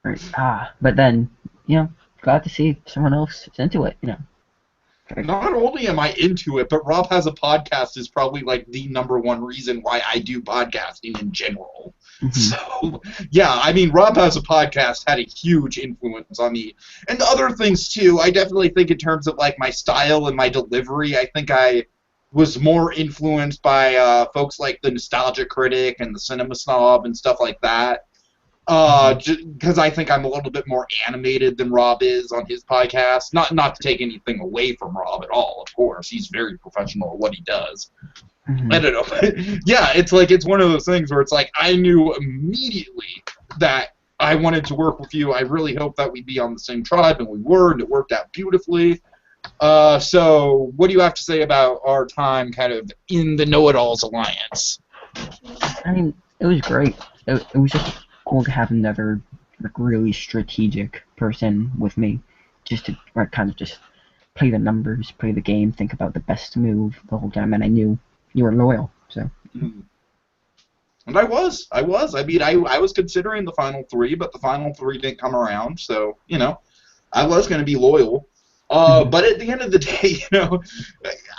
Right. But then, glad to see someone else is into it, Not only am I into it, but Rob has a podcast is probably like the #1 reason why I do podcasting in general. Mm-hmm. So, yeah, I mean, Rob has a podcast had a huge influence on me. And other things, too. I definitely think in terms of, like, my style and my delivery, I think I was more influenced by folks like the Nostalgia Critic and the Cinema Snob and stuff like that. Because I think I'm a little bit more animated than Rob is on his podcast. Not to take anything away from Rob at all, of course. He's very professional at what he does. Mm-hmm. I don't know. Yeah, it's one of those things where it's like I knew immediately that I wanted to work with you. I really hoped that we'd be on the same tribe, and we were, and it worked out beautifully. So what do you have to say about our time kind of in the Know-It-Alls Alliance? I mean, it was great. It was just cool to have another really strategic person with me, just to kind of just play the numbers, play the game, think about the best move the whole time, and I knew you were loyal, so. Mm-hmm. And I was. I mean, I was considering the final 3, but the final 3 didn't come around, so, I was going to be loyal. But at the end of the day,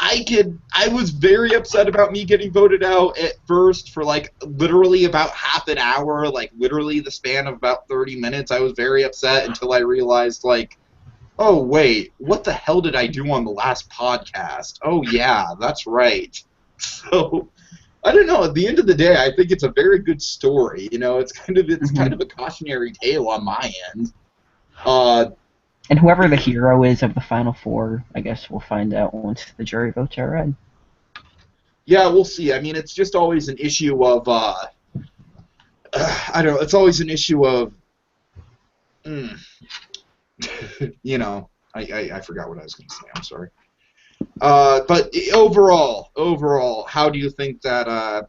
I was very upset about me getting voted out at first for, like, literally about half an hour, like, literally the span of about 30 minutes. I was very upset until I realized, like, oh, wait, what the hell did I do on the last podcast? Oh, yeah, that's right. So, I don't know. At the end of the day, I think it's a very good story. It's kind of a cautionary tale on my end. And whoever the hero is of the final 4, I guess we'll find out once the jury votes are read. Yeah, we'll see. I mean, it's just always an issue of, I don't know, it's always an issue of, I forgot what I was going to say. I'm sorry. But overall, how do you think that I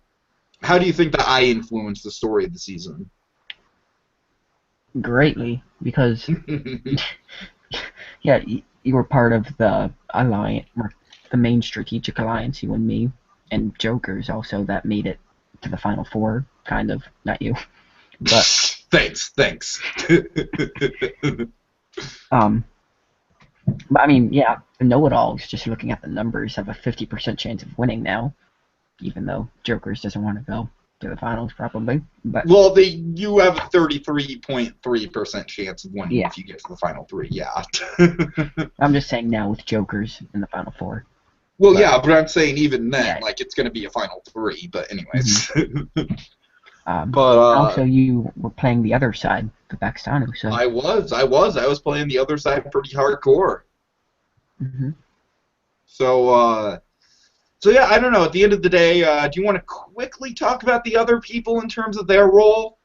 influenced the story of the season? Greatly, because yeah, you were part of the alliance, the main strategic alliance, you and me, and Joker's also that made it to the final 4, kind of, not you, but thanks. But I mean, yeah, the Know-It-Alls, just looking at the numbers, have a 50% chance of winning now. even though Jokers doesn't want to go to the finals probably. But well, you have a 33.3% chance of winning if you get to the final three. Yeah. I'm just saying now with Jokers in the final four. Well, but I'm saying even then, Yeah. it's going to be a final three. But anyways. Mm-hmm. But also, you were playing the other side, the Baxtanu. So I was playing the other side pretty hardcore. Mm-hmm. So yeah, I don't know. At the end of the day, do you want to quickly talk about the other people in terms of their role?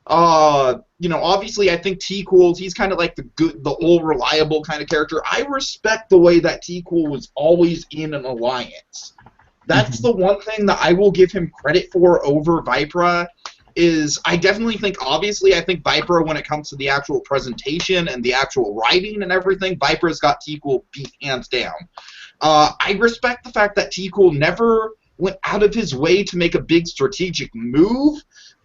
Obviously, I think T-Cool, he's kind of like the old reliable kind of character. I respect the way that T-Cool was always in an alliance. That's the one thing that I will give him credit for over Vipra, is I definitely think, obviously, I think Vipra, when it comes to the actual presentation and the actual writing and everything, Vipra's got T-Cool beat hands down. I respect the fact that T-Cool never went out of his way to make a big strategic move,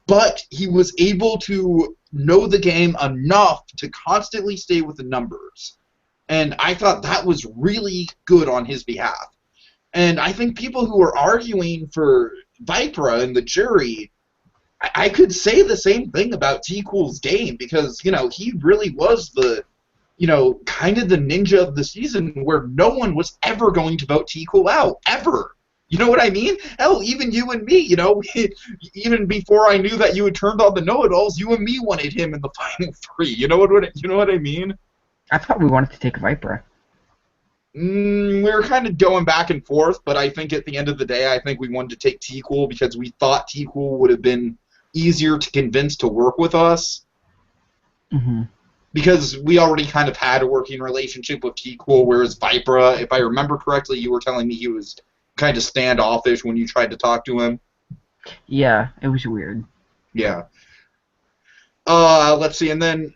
but he was able to know the game enough to constantly stay with the numbers. And I thought that was really good on his behalf. And I think people who are arguing for Vipra in the jury, I could say the same thing about T-Cool's game, because, he really was the, kind of the ninja of the season where no one was ever going to vote T-Cool out, ever. You know what I mean? Hell, even you and me, even before I knew that you had turned on the know-it-alls, you and me wanted him in the final three. You know what I mean? I thought we wanted to take Vipra. We were kind of going back and forth, but I think at the end of the day, I think we wanted to take T-Cool because we thought T-Cool would have been easier to convince to work with us. Mm-hmm. Because we already kind of had a working relationship with T-Cool, whereas Vipra, if I remember correctly, you were telling me he was kind of standoffish when you tried to talk to him. Yeah, it was weird. Yeah. Let's see, and then,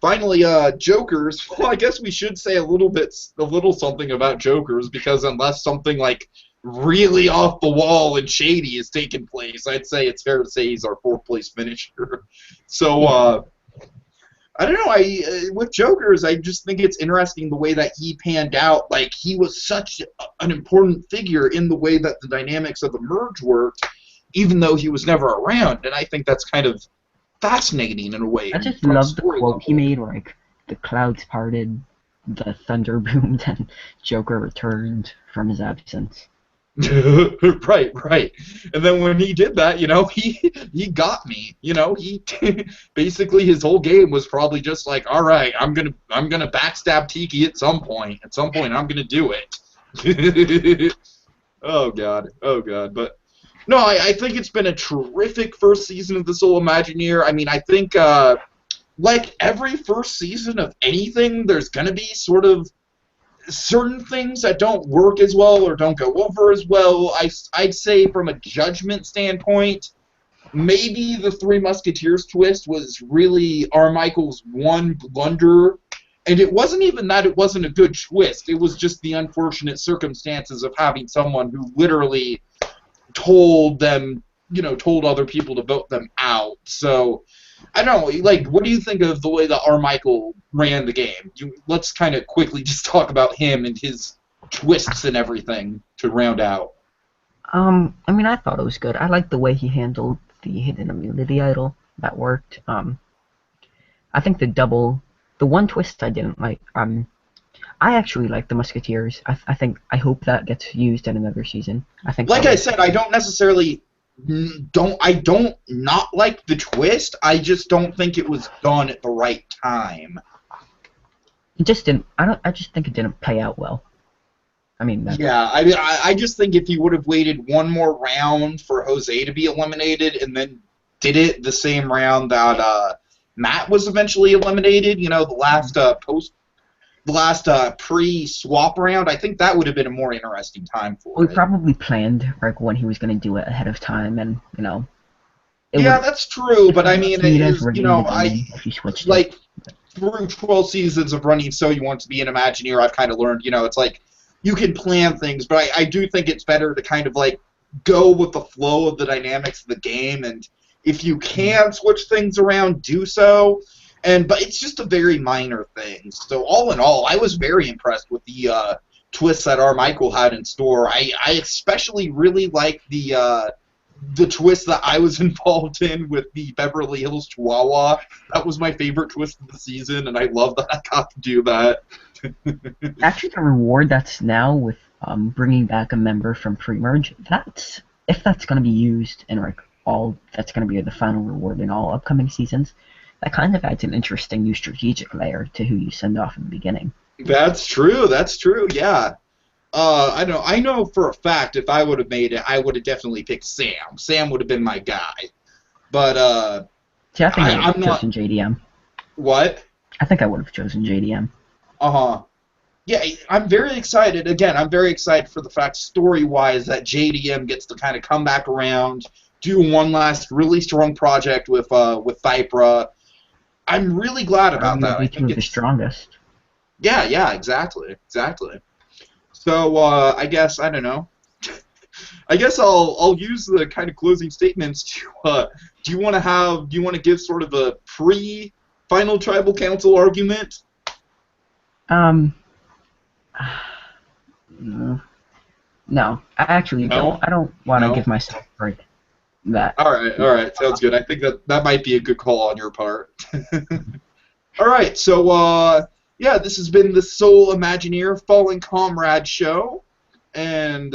finally, Jokers. Well, I guess we should say a little something about Jokers, because unless something, really off the wall and shady is taking place, I'd say it's fair to say he's our fourth place finisher. So, I don't know, with Jokers, I just think it's interesting the way that he panned out. He was such an important figure in the way that the dynamics of the merge worked, even though he was never around, and I think that's kind of fascinating in a way. I just love the quote he made, the clouds parted, the thunder boomed, and Joker returned from his absence. Right. And then when he did that, he got me. He basically his whole game was probably just like, all right, I'm gonna backstab Tiki at some point. At some point, I'm gonna do it. Oh god. But no, I think it's been a terrific first season of the Soul Imagineer. I mean, I think like every first season of anything, there's gonna be sort of certain things that don't work as well or don't go over as well. I'd say from a judgment standpoint, maybe the Three Musketeers twist was really Armichael's one blunder, and it wasn't even that it wasn't a good twist. It was just the unfortunate circumstances of having someone who literally told other people to vote them out. So I don't know, what do you think of the way that Armichael ran the game? Let's kind of quickly just talk about him and his twists and everything to round out. I mean, I thought it was good. I liked the way he handled the hidden immunity idol. That worked. I think the one twist I didn't like, I actually like the Musketeers. I hope that gets used in another season. I said, I don't necessarily don't not like the twist. I just don't think it was done at the right time. It just didn't. I just think it didn't play out well. I just think if you would have waited one more round for Jose to be eliminated and then did it the same round that Matt was eventually eliminated, the last pre-swap round, I think that would have been a more interesting time for it. We probably planned when he was going to do it ahead of time, and that's true. But I mean, through 12 seasons of running So You Want to Be an Imagineer, I've kind of learned, it's like you can plan things, but I do think it's better to kind of go with the flow of the dynamics of the game, and if you can switch things around, do so. But it's just a very minor thing. So all in all, I was very impressed with the twists that R. Michael had in store. I especially really like the twist that I was involved in with the Beverly Hills Chihuahua. That was my favorite twist of the season, and I love that I got to do that. Actually, the reward that's now with bringing back a member from pre-merge, if that's going to be used in like that's going to be the final reward in all upcoming seasons, that kind of adds an interesting new strategic layer to who you send off in the beginning. That's true, yeah. I know for a fact if I would have made it, I would have definitely picked Sam. Sam would have been my guy. But, see, I think I would have chosen JDM. What? I think I would have chosen JDM. Uh-huh. Yeah, I'm very excited. Again, I'm very excited for the fact, story-wise, that JDM gets to kind of come back around, do one last really strong project with Thypra. I'm really glad about that. I think it's the strongest. Yeah, exactly. So, I guess, I don't know. I guess I'll use the kind of closing statements to, do you want to give sort of a pre-final tribal council argument? No, I actually don't. I don't want to give myself a break. That. All right, sounds good. I think that might be a good call on your part. All right, so yeah, this has been the Soul Imagineer Fallen Comrade show, and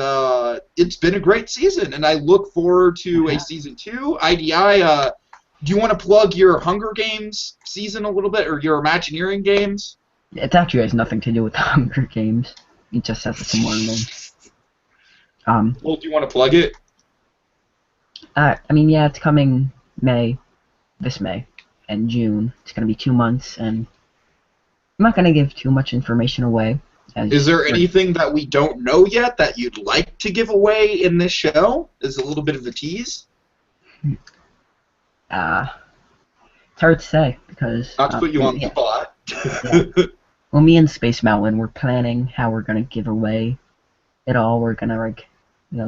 it's been a great season, and I look forward to a season 2. IDI, do you want to plug your Hunger Games season a little bit, or your Imagineering games? It actually has nothing to do with the Hunger Games. It just has a similar name. Well, do you want to plug it? I mean, yeah, it's coming this May, and June. It's going to be 2 months, and I'm not going to give too much information away. Is there anything that we don't know yet that you'd like to give away in this show? Is a little bit of a tease? It's hard to say, because... Not to put you on the spot. Yeah. Well, me and Space Mountain, we're planning how we're going to give away it all. We're going to, like,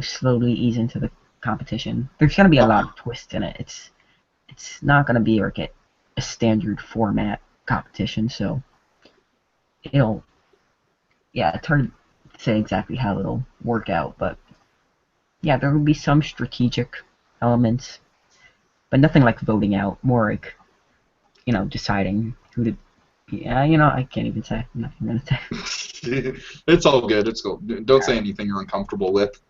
slowly ease into the competition. There's going to be a lot of twists in it. It's not going to be like a standard format competition, so it's hard to say exactly how it'll work out, but yeah, there will be some strategic elements, but nothing like voting out, more like, deciding who to... Yeah, I can't even say. I'm not even going to say. It's all good. It's cool. Don't say anything you're uncomfortable with.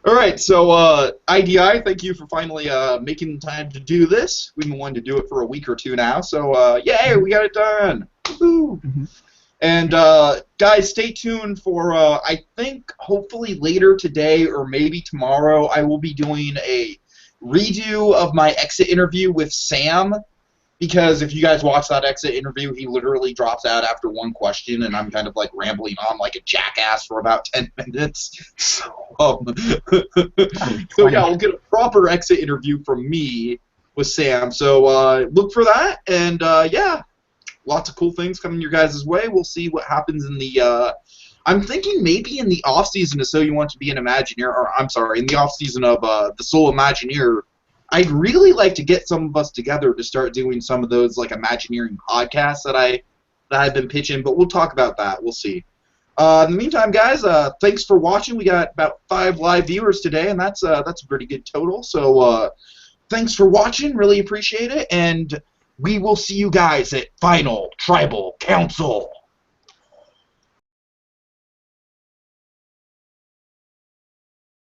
All right, so IDI, thank you for finally making time to do this. We've been wanting to do it for a week or two now, so yay, we got it done. Woo-hoo. Mm-hmm. And guys, stay tuned for, I think, hopefully later today or maybe tomorrow, I will be doing a redo of my exit interview with Sam. Because if you guys watch that exit interview, he literally drops out after one question, and I'm kind of like rambling on like a jackass for about 10 minutes. So yeah, we'll get a proper exit interview from me with Sam. So look for that, and yeah, lots of cool things coming your guys' way. We'll see what happens in the. I'm thinking maybe in the off season of So You Want to Be an Imagineer, or I'm sorry, in the off season of the Soul Imagineer. I'd really like to get some of us together to start doing some of those like Imagineering podcasts that I've been pitching, but we'll talk about that. We'll see. In the meantime, guys, thanks for watching. We got about 5 live viewers today, and that's a pretty good total. So thanks for watching. Really appreciate it, and we will see you guys at Final Tribal Council.